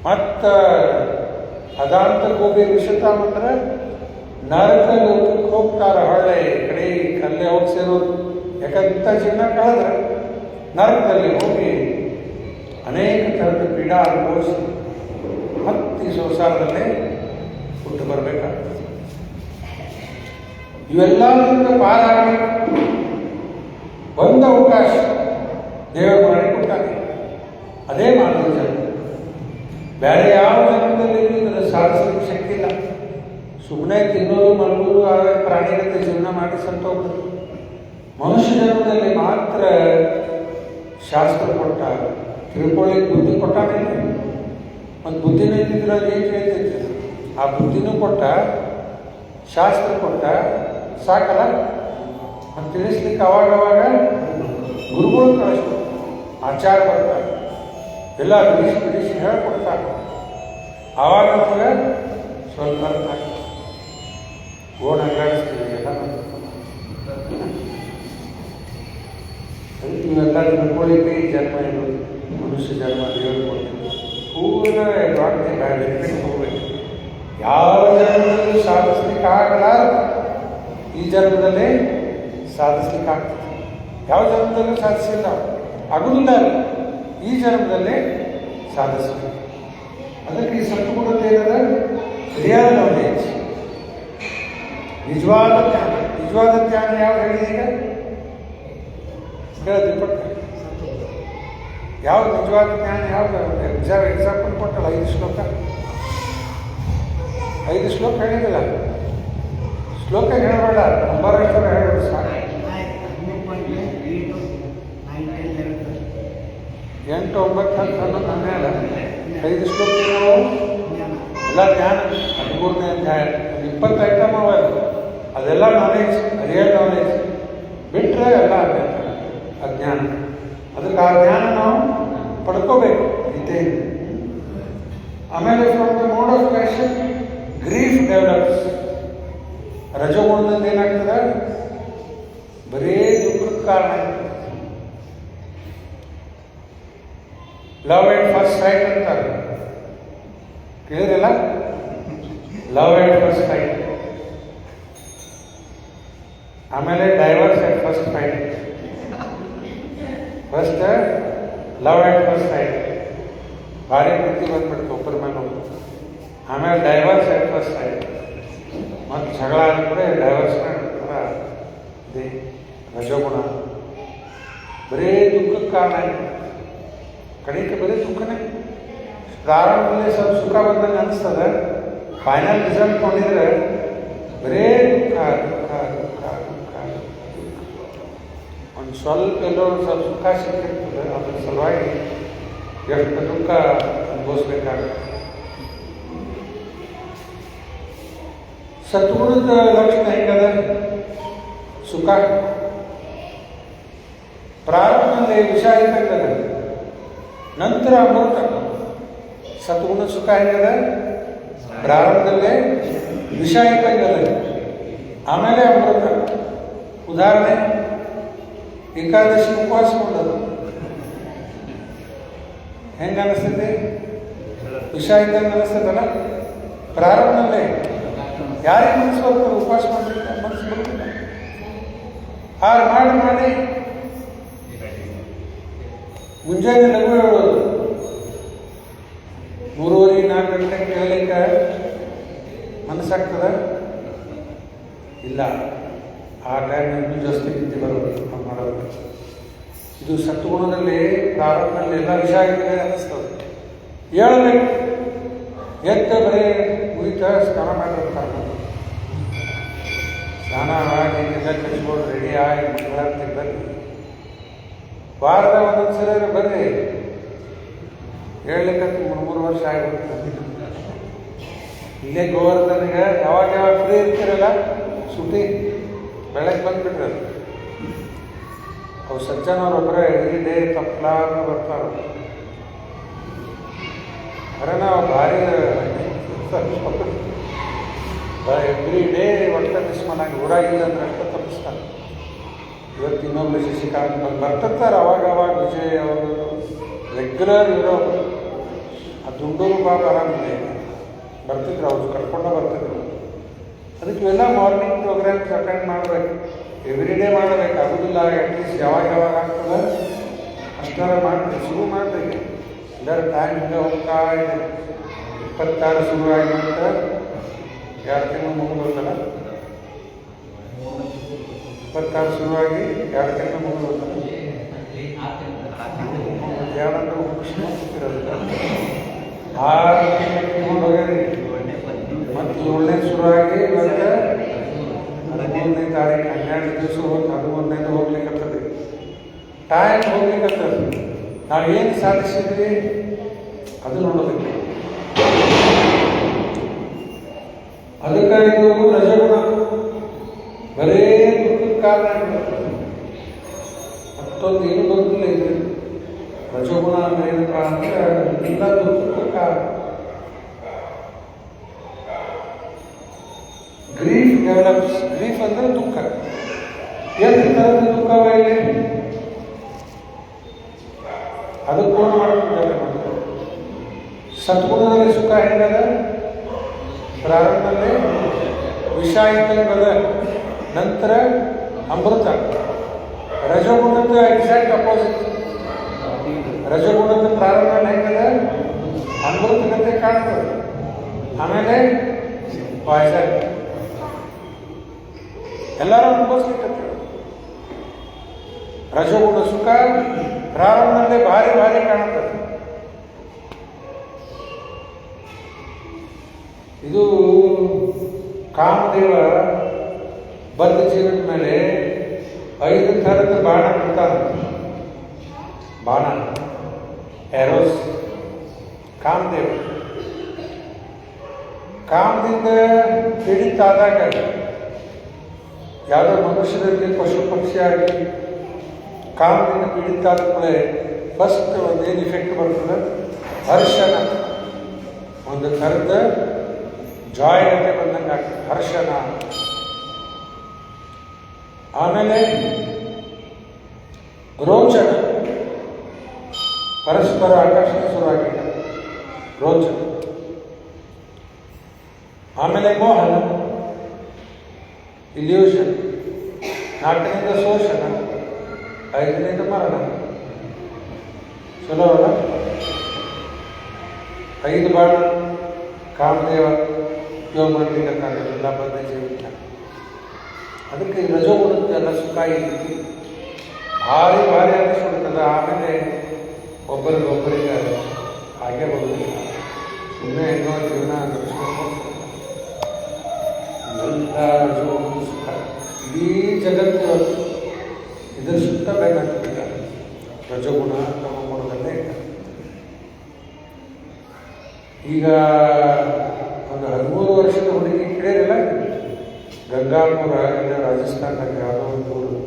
ಮತ್ತ ಅದಾಂತ ಗೋಪಿ ವಿಶತಾಂ ಅಂದ್ರೆ ನರಕ ಲೋಕಕ್ಕೆ ಹೋಗ್ತಾರ, ಹೊಳ್ಳೆ ಕಡೆ ಕಲ್ಲೇ ಹೋಗಿ ಸೇರೋದು. ಯಾಕಂತ ಜೀವನ ಕಳೆದ್ರೆ ನರಕದಲ್ಲಿ ಹೋಗಿ ಅನೇಕ ಥರದ ಪೀಡಾ ಅನುಭವಿಸಿ ಮತ್ತೆ ಈ ಸಂಸಾರದಲ್ಲೇ ಹುಟ್ಟು ಬರಬೇಕಾಗ್ತದೆ. ಇವೆಲ್ಲದಿಂದ ಪಾರಾಗಬೇಕು ಒಂದು ಅವಕಾಶ ದೇವರು ಮಾಡಿಕೊಟ್ಟಾನೆ. ಅದೇ ಮಾನವ ಜನ್ಮ. ಬೇರೆ ಯಾವ ಜನ್ಮದಲ್ಲಿ ಇದನ್ನು ಸಾಧಿಸಲಿಕ್ಕೆ ಶಕ್ತಿ ಇಲ್ಲ. ಸುಮ್ಮನೆ ತಿನ್ನೋದು ಮಲಗೋದು ಆದರೆ ಪ್ರಾಣಿಗತೆ ಜೀವನ ಮಾಡಿ ಸಂತೋಗ್ತದೆ. ಮನುಷ್ಯ ಜನ್ಮದಲ್ಲಿ ಮಾತ್ರ ಶಾಸ್ತ್ರ ಕೊಟ್ಟ, ತಿಳ್ಕೊಳ್ಳಿಕ್ಕೆ ಬುದ್ಧಿ ಕೊಟ್ಟಾನೆ. ಒಂದು ಬುದ್ಧಿನೂ ಇದ್ದಿದ್ರೆ ಅದು ಏನು ಹೇಳ್ತೈತೆ? ಆ ಬುದ್ಧಿನೂ ಕೊಟ್ಟ, ಶಾಸ್ತ್ರ ಕೊಟ್ಟ, ಸಾಕಲ್ಲ. ಮತ್ತು ತಿಳಿಸ್ಲಿಕ್ಕೆ ಅವಾಗವಾಗ ಗುರುಗಳು ಕಳಿಸ್ತಾರೆ, ಆಚಾರ ಬರ್ತಾರೆ, ಎಲ್ಲ ಬಿಡಿಸಿ ಹೇಳ್ಕೊಡ್ತಾರೆ. ಆವಾಗ ನಮಗೆ ಸ್ವಲ್ಪ ಅರ್ಥ ಆಗ್ತದೆ. ಓಣ ಅಗಾಡಿಸ್ತೀವಿ ಎಲ್ಲ ಇವೆಲ್ಲ ತಿಳ್ಕೊಳ್ಳಿಕ್ಕೆ ಈ ಜನ್ಮ ಇರೋದು. ಮನುಷ್ಯ ಜನ್ಮ ದೇವರು ಕೊಡ್ತೀವಿ. ಪೂರ್ಣ ಡಾಕ್ಟರ್ ಬ್ಯಾಡ್ ಹೋಗ್ಬೇಕು. ಯಾವ ಜನ್ಮದಲ್ಲೂ ಸಾಧಿಸ್ಲಿಕ್ಕೆ ಆಗಲ್ಲ, ಈ ಜನ್ಮದಲ್ಲೇ ಸಾಧಿಸ್ಲಿಕ್ಕೆ ಆಗ್ತದೆ. ಯಾವ ಜನ್ಮದಲ್ಲೂ ಸಾಧಿಸಿಲ್ಲ, ಆಗುದಿಲ್ಲ. ಈ ಜನ್ಮದಲ್ಲೇ ಸಾಧಿಸಬೇಕು. ಅದಕ್ಕೆ ಈ ಸತ್ತುಗುಣದ ಏನದ ರಿಯಲ್ ನಾಲೆಜ್, ನಿಜವಾದ ಜ್ಞಾನ. ನಿಜವಾದ ಜ್ಞಾನ ಯಾವ್ದು ಹೇಳಿದೆ ಈಗ ಕೇಳಿದ್ರಿ ಪಟ್ಟ? ಯಾವ್ದು ನಿಜವಾದ ಜ್ಞಾನ ಯಾವ್ದು? ಎಕ್ಸಾಂಪಲ್ ಕೊಟ್ಟಲ್ಲ, 5 ಶ್ಲೋಕ. 5 ಶ್ಲೋಕ ಹೇಳಿದಿಲ್ಲ. ಶ್ಲೋಕ ಹೇಳಬೇಡ, ನಂಬರ್ ಹೇಳ್ತಾರೆ, ಹೇಳ್ಬೇಡ ಸಾಕು. 8, 9, 10, 11, 12 5 ಶ್ಲೋಕ ಎಲ್ಲ ಜ್ಞಾನ. 13ನೇ ಅಧ್ಯಾಯ 20 ಐಟಮ್ ಅವ. ಅದೆಲ್ಲ ನಾಲೆಜ್, ರಿಯಲ್ ನಾಲೆಜ್. ಬಿಟ್ಟರೆ ಎಲ್ಲ ಅಜ್ಞಾನ. ಅದಕ್ಕೆ ಆ ಜ್ಞಾನ ನಾವು ಪಡ್ಕೋಬೇಕು ಗೀತೆಯಿಂದ. ಆಮೇಲೆ from the mode of passion grief develops. ರಜೋಗುಣದಿಂದ ಏನಾಗ್ತದೆ? ಬರೀ ದುಃಖಕ್ಕೆ ಕಾರಣ ಆಗ್ತದೆ. ಲವ್ ಎಟ್ ಫಸ್ಟ್ ಸೈಟ್ ಅಂತಾರೆ, ಕೇಳಿರಲ್ಲ? ಲವ್ ಎಟ್ ಫಸ್ಟ್ ಸೈಟ್, ಆಮೇಲೆ divorce at first sight. First love at first sight, ಭಾರಿ ಪ್ರೀತಿ ಬಂದ್ಬಿಡ್ತು ಒಬ್ಬರ ಮೇಲೆ ಒಬ್ಬರು. ಆಮೇಲೆ ಡೈವರ್ಸ್ ಎಟ್ ಫಸ್ಟ್ ಸೈಟ್, ಮತ್ತು ಜಗಳ ಆದ್ಮೇಲೆ ಡೈವರ್ಸ್ ಇದೆ ರಜೋಗುಣ. ಬರೀ ದುಃಖಕ್ಕೆ ಕಾರಣ ಆಗಿದೆ. ಕಡೆಗೆ ಬರೀ ದುಃಖನೇ. ಪ್ರಾರಂಭದಲ್ಲಿ ಸ್ವಲ್ಪ ಸುಖ ಬಂದಂಗೆ ಅನಿಸ್ತದೆ, ಫೈನಲ್ ರಿಸಲ್ಟ್ ಕೊಂಡಿದ್ರೆ ಬರೇ ದುಃಖ ದುಃಖ ದುಃಖ ದುಃಖ. ಒಂದು ಸ್ವಲ್ಪ ಎಲ್ಲೋ ಸ್ವಲ್ಪ ಸುಖ ಸಿಕ್ಕಿರ್ತದೆ, ಅದ್ರ ಸಲುವಾಗಿ ಎಷ್ಟು ದುಃಖ ಅನುಭವಿಸ್ಬೇಕಾಗುತ್ತೆ. ಸದ್ಗುಣದ ಲಕ್ಷಣ ಹೆಂಗದ? ಸುಖ ಪ್ರಾರಂಭದಲ್ಲಿ ವಿಷ ಇರ್ತಕ್ಕದ, ನಂತರ ಅಮೃತ. ಸದ್ಗುಣ ಸುಖ ಹೆಂಗದ? ಪ್ರಾರಂಭದಲ್ಲೇ ವಿಷ ಇರ್ತಕ್ಕದ, ಆಮೇಲೆ ಅಮೃತ. ಉದಾಹರಣೆ, ಏಕಾದಶಿ ಉಪವಾಸ ಮಾಡೋದು ಹೆಂಗ ಅನಿಸ್ತದೆ? ವಿಷ ಇದ್ದಂಗೆ ಅನಿಸ್ತದಲ್ಲ. ಪ್ರಾರಂಭದಲ್ಲೇ ಯಾರಿಗೆ ಮನಸ್ಸು ಬರ್ತದೆ ಉಪವಾಸ ಮಾಡಲಿಕ್ಕೆ? ಮನಸ್ಸು ಬರುತ್ತಿಲ್ಲ. ಹಾಗೆ ಮಾಡಿ ಮಾಡಿ ಮುಂಜಾನೆ ಲಘು ಹೇಳೋದು, 3:30, 4 ಗಂಟೆಗೆ ಹೇಳಲಿಕ್ಕೆ ಮನಸ್ಸಾಗ್ತದ? ಇಲ್ಲ. ಆ ಟೈಮ್ನಲ್ಲಿ ಜಾಸ್ತಿ ನಿದ್ದೆ ಬರೋದು ಮಾಡೋದು. ಇದು ಸತ್ವಗುಣದಲ್ಲಿ ಪ್ರಾರಂಭದಲ್ಲಿ ಎಲ್ಲ ವಿಷಯ ಆಗಿದೆ ಅನ್ನಿಸ್ತದೆ. ಹೇಳಬೇಕು, ಎದ್ದ ಬರೀ ಮುಗಿತ ಸ್ನಾನ ಮಾಡಿರ್ತಾರೆ. ಸ್ನಾನ ಮಾಡಿ ಎಲ್ಲ ಕಚ್ಕೊಂಡು ರೆಡಿ ಆಗಿ ಮಂಗಳಾರತಿಗೆ ಬರ್ರಿ. ವಾರದ ಒಂದೊಂದು ಸಲ ಬರ್ರಿ. ಹೇಳಲಿಕ್ಕಂತ 3 ವರ್ಷ ಆಗಿಬಿಡ್ತದೆ. ಇಲ್ಲೇ ಗೋವರ್ಧನಿಗೆ ಯಾವಾಗ ಯಾವಾಗ ಫ್ರೀ ಇರ್ತೀರಲ್ಲ ಸುಟಿ ಬೆಳಗ್ಗೆ ಬಂದುಬಿಟ್ರೆ ಅವ್ರು ಸಜ್ಜನವ್ರೊಬ್ಬರ ಎವ್ರಿ ಡೇ ತಪ್ಪಲಾಗ ಬರ್ತಾರೆ. ಅರೆ ನಾವು ಭಾರಿ ಎವ್ರಿ ಡೇ ಒಟ್ಟು ಮಿಸ್ ಮಾಡಂಗೆ ಊರಾಗಿಲ್ಲ ಅಂದ್ರೆ ಅಷ್ಟು ತಪ್ಪಿಸ್ತಾರೆ. ಇವತ್ತು ಇನ್ನೊಬ್ರು ಶಶಿಕಾಂತ್ ಬಂದು ಬರ್ತಿರ್ತಾರೆ ಅವಾಗ ವಿಜಯ್ ಅವರು ರೆಗ್ಯುಲರ್ ಇರೋ ಆ ದುಂಡೂರು ಬಾಬು ಆರಾಮಿದೆ ಬರ್ತಿದ್ರು, ಅವ್ರು ಕರ್ಕೊಂಡು ಬರ್ತಿದ್ರು. ಅದಕ್ಕೆ ಇವೆಲ್ಲ ಮಾರ್ನಿಂಗ್ ಪ್ರೋಗ್ರಾಮ್ಸ್ ಅಟೆಂಡ್ ಮಾಡಬೇಕು, ಎವ್ರಿ ಡೇ ಮಾಡಬೇಕು. ಆಗೋದಿಲ್ಲ, ಅಟ್ಲೀಸ್ಟ್ ಯಾವಾಗ ಯಾವಾಗ ಆಗ್ತದೆ ಅಷ್ಟಾರ ಮಾಡಿ ಶುರು ಮಾಡಬೇಕು. ಎಲ್ಲರ ಟೈಮ್ ಹಿಂಗೆ ಹೋಗ್ತಾ ಇದೆ. 26 ಶುರುವಾಗಿ ಅಂತ 2 ತಿಂಗಳು ಮುಗಿದೋದಲ್ಲ, 26 ಶುರುವಾಗಿ 2 ತಿಂಗಳು ಮುಗಿದೋದಲ್ಲ. ಯಾರಂದ್ರೆ ಕೃಷ್ಣ ಸಿಕ್ಕಿರೋದಿಲ್ಲ 6 ತಿಂಗಳು ಹೋಗ್ಯಾರಿ. ಮತ್ತು 7ನೇ ಶುರುವಾಗಿ ಇವತ್ತು 13ನೇ ತಾರೀಕು 12 ದಿವಸ ಹೋಗಿ 11ನೇದು ಹೋಗ್ಲಿಕ್ಕತ್ತದ. ಟೈಮ್ ಹೋಗ್ಲಿಕ್ಕತ್ತದ. ನಾವು ಏನು ಸಾಧಿಸಿದ್ವಿ ಅದು ನೋಡೋದಕ್ಕೆ. ಅದಕ್ಕೆ ಇದು ರಜಗುಣ ಬರೇ ದುಃಖದ ಕಾರಣ ಆಗಿಬಿಡುತ್ತದೆ. ಮತ್ತೊಂದು ಏನು ಗೊತ್ತಿಲ್ಲ ಇದು ರಜಗುಣ ಅಂದ್ರೆ ಏನಪ್ಪ ಅಂದ್ರೆ ಎಲ್ಲ ದುಃಖದ ಕಾರಣ. Grief develops. ಗ್ರೀಫ್ ಅಂದ್ರೆ ದುಃಖ. ಎಷ್ಟು ಥರದ ದುಃಖವ ಇಲ್ಲಿ ಅದು ಕೂಡ ಮಾಡ್ತಿದ್ದಾರೆ. ಸದ್ಗುಣದಲ್ಲಿ ಸುಖ ಹೆಂಗದ? ಪ್ರಾರಂಭದಲ್ಲಿ ವಿಷ ಇದ್ದಂಗದ, ನಂತರ ಅಮೃತ. ರಜಗುಣದ ಎಕ್ಸಾಕ್ಟ್ ಅಪೋಸಿಟ್. ರಜಗುಣದ ಪ್ರಾರಂಭದಲ್ಲಿ ಹೆಂಗದ? ಅಮೃತಗತೆ ಕಾಣ್ತದೆ, ಆಮೇಲೆ ಪಾಯ್ಸನ್. ಎಲ್ಲರೂ ಅನುಭವಿಸ್ಲಿಕ್ಕೆ ರಜಗುಣ ಸುಖ ಪ್ರಾರಂಭದಲ್ಲಿ ಭಾರಿ ಭಾರಿ ಕಾಣುತ್ತದೆ. ಇದು ಕಾಮದೇವ ಬದ್ಧ ಜೀವನ ಮೇಲೆ 5 ಥರದ ಬಾಣ ಬಿಡ್ತಾನೆ. ಬಾಣ ಏರೋಸ್. ಕಾಮದೇವ ಕಾಮದಿಂದ ಪೀಡಿತ ಆದಾಗ ಯಾವುದೋ ಮನುಷ್ಯರಲ್ಲಿ ಪಶು ಪಕ್ಷಿ ಆಗಿ ಕಾಮದಿಂದ ಪೀಡಿತ ಆದ ಕೂಡಲೇ ಫಸ್ಟ್ ಒಂದೇನು ಇಫೆಕ್ಟ್ ಬರ್ತದೆ? ಹರ್ಷನ. ಒಂದು ಥರದ ಜಾಯ್ ಅಂತ ಬಂದಂಗೆ ಆಗ್ತದೆ, ಹರ್ಷನ. ಆಮೇಲೆ ರೋಚನ, ಪರಸ್ಪರ ಆಕರ್ಷಣೆ ಶುರುವಾಗಿದೆ, ರೋಚನ. ಆಮೇಲೆ ಮೋಹನ, ಇಲ್ಯೂಷನ್. 4ನೇದ ಶೋಷಣ, 5ನೇದ ಮರಣ. ಚಲೋ ಅಲ್ಲ? 5 ಬಾಣ ಕಾಮದೇವ ಯೋಗ ಮಾಡಲಿಕ್ಕಾಗಲ್ಲ ಬದ್ಧ ಜೀವಿತ. ಅದಕ್ಕೆ ರಜೋಗುಣಕ್ಕೆಲ್ಲ ಸುಖ ಇಲ್ಲಿ ಭಾರಿ ಭಾರಿ ಅನಿಸ್ಬಿಡ್ತದೆ. ಆಮೇಲೆ ಒಬ್ಬರಿಗೊಬ್ಬರಿಗೆ ಹಾಗೆ ಬರುವುದಿಲ್ಲ. ಸುಮ್ಮನೆ ಏನೋ ಜೀವನ ಎಲ್ಲ ರಜೋಗುಣ ಸುಖ. ಇಡೀ ಜಗತ್ತು ಇದರ ಸುತ್ತ ಬೇಕಾಗ್ತದಿಲ್ಲ. ರಜೋಗುಣ ತಮಗುಣದಲ್ಲೇ ಈಗ ಒಂದು 13 ವರ್ಷದ ಹುಡುಗಿ ಕೇಳಿರಲ್ಲ, ಗಂಗಾಪುರ ಇಲ್ಲ ರಾಜಸ್ಥಾನದಾಗ ಯಾವುದೋ ಒಂದು ಊರು.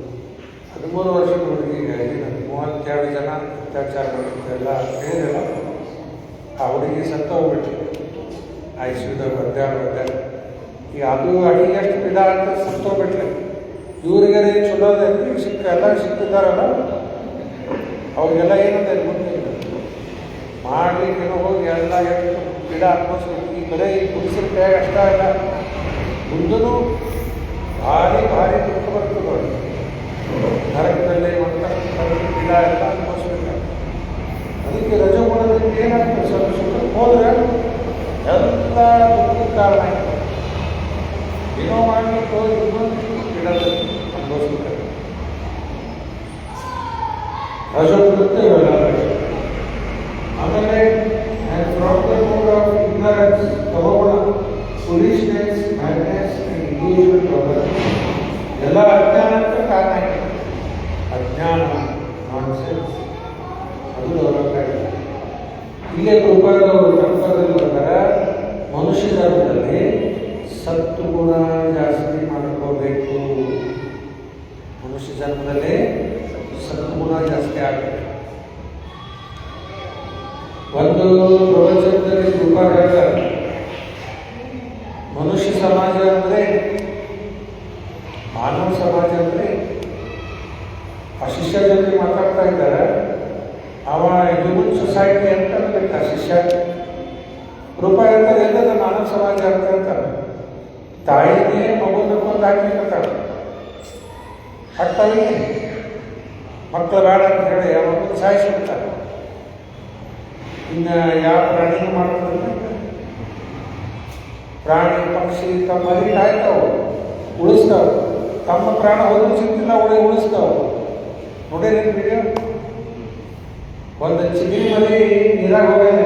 13 ವರ್ಷದ ಹುಡುಗಿಗೆ 32 ಜನ ಅತ್ಯಾಚಾರ ಎಲ್ಲ ಕೇಳಿರಲ್ಲ. ಆ ಹುಡುಗಿ ಸತ್ತ ಹೋಗ್ಬಿಟ್ಟು ಐಸಿಯುದಾಗ ಒದ್ದಾಡ. ಈಗ ಅದು ಅಡಿಗೆ ಎಷ್ಟು ಗಿಡ ಅಂತ ಸತ್ತೋಗ್ಬಿಟ್ಲೆ. ಇವ್ರಿಗೆ ಚಲೋ ಎಲ್ಲ ಸಿಕ್ಕಿದ್ದಾರಲ್ಲ, ಅವ್ರಿಗೆಲ್ಲ ಏನಂತ ಮುಂದೆ ಮಾಡ್ಲಿಕ್ಕೇನೋ ಹೋಗಿ ಎಲ್ಲ ಎಷ್ಟು ಗಿಡ ಅನ್ಭವಿಸ್ಬೇಕು. ಈ ಬರೀ ಈ ಗುಡಿಸಿನ ಕೈಯಾಗ ಅಷ್ಟ ಇಲ್ಲ, ಮುಂದೂ ಭಾರಿ ಭಾರಿ ದುಃಖ ಬರ್ತದೆ. ಅವ್ರಿಗೆ ನರಕದಲ್ಲಿ ಒಂದು ಗಿಡ ಎಲ್ಲ ಅನ್ಭವಿಸ್ಬೇಕು. ಅದಕ್ಕೆ ರಜಗುಣದಲ್ಲಿ ಏನಾಗ್ತದೆ? ಸ್ವಲ್ಪ ಸುಖಕ್ಕೆ ಹೋದ್ರೆ ಎಲ್ಲ ದುಃಖದ ಕಾರಣ ಆಯ್ತು. ಏನೋ ಮಾಡಲಿಕ್ಕೆ ಹೋಗಿ ಇನ್ನೊಂದು ಗಿಡದಲ್ಲಿ ಅನುಭವಿಸ್ಬೇಕು. ರಜಗುಣಕ್ಕೆ ಇವೆಲ್ಲ. ಆಮೇಲೆ ತಮಗುಣ, ಫುಲಿಶ್ನೆಸ್, ಮ್ಯಾಡ್ನೆಸ್, ಇಂಡಿವಿಜುವಲ್ ಪ್ರಾಬ್ಲಮ್. ಎಲ್ಲ ಅಜ್ಞಾನಕ್ಕೆ ಕಾರಣ ಇದೆ. ಅಜ್ಞಾನ ನಾನ್ಸೆನ್ಸ್ ಅದು ದೌರ್ಬಲ್ಯ. ಇಲ್ಲೇ ಕೃಪಾದವರು ಕಲ್ಪದಲ್ಲಿ ಬರ್ತಾರೆ, ಮನುಷ್ಯ ಧರ್ಮದಲ್ಲಿ ಸತ್ಗುಣ ಜಾಸ್ತಿ ಮಾಡ್ಕೋಬೇಕು. ಮನುಷ್ಯ ಜನ್ಮದಲ್ಲಿ ಸತ್ಗುಣ ಜಾಸ್ತಿ ಆಗಬೇಕು. ಒಂದು ಪ್ರವಚನದಲ್ಲಿ ಕೃಪಾ ಹೇಳ್ತಾರೆ, ಮನುಷ್ಯ ಸಮಾಜ ಅಂದರೆ ಮಾನವ ಸಮಾಜ ಅಂದರೆ ಆ ಶಿಷ್ಯ ಜೊತೆ ಮಾತಾಡ್ತಾ ಇದ್ದಾರೆ. ಅವ ಹ್ಯೂಮನ್ ಸೊಸೈಟಿ ಅಂತ ಅನ್ಬೇಕು. ಶಿಷ್ಯ ರೂಪ ಹೇಳ್ತಾರೆ, ಎಲ್ಲದ ಮಾನವ ಸಮಾಜ ಅಂತ ಹೇಳ್ತಾರೆ. ತಾಯಿನೇ ಮಗುನ ಕೊಂದು ಹಾಕಿರ್ತಾರೆ, ಹಾಕ್ತಾವೆ ಮಕ್ಕಳು ಬೇಡ ಅಂತ ಹೇಳಿ ಆ ಮಗುನ ಸಾಯಿಸ್ಬಿಡ್ತಾರೆ. ಇನ್ನು ಯಾವ ಪ್ರಾಣಿನೂ ಮಾಡ್ತಾರೆ. ಪ್ರಾಣಿ ಪಕ್ಷಿ ತಮ್ಮ ಮರಿ ಕಾಯ್ತಾವೆ, ಉಳಿಸ್ತಾವೆ. ತಮ್ಮ ಪ್ರಾಣ ಹೋದ್ರೂ ಚಿಂತಿಲ್ಲ, ಉಳಿಸ್ತಾವೆ. ನೋಡಿರಿ ವಿಡಿಯೋ. ಒಂದು ಚಿಗರಿ ಮರಿ ನೀರಾಗ ಹೋಗ್ಯಾನ,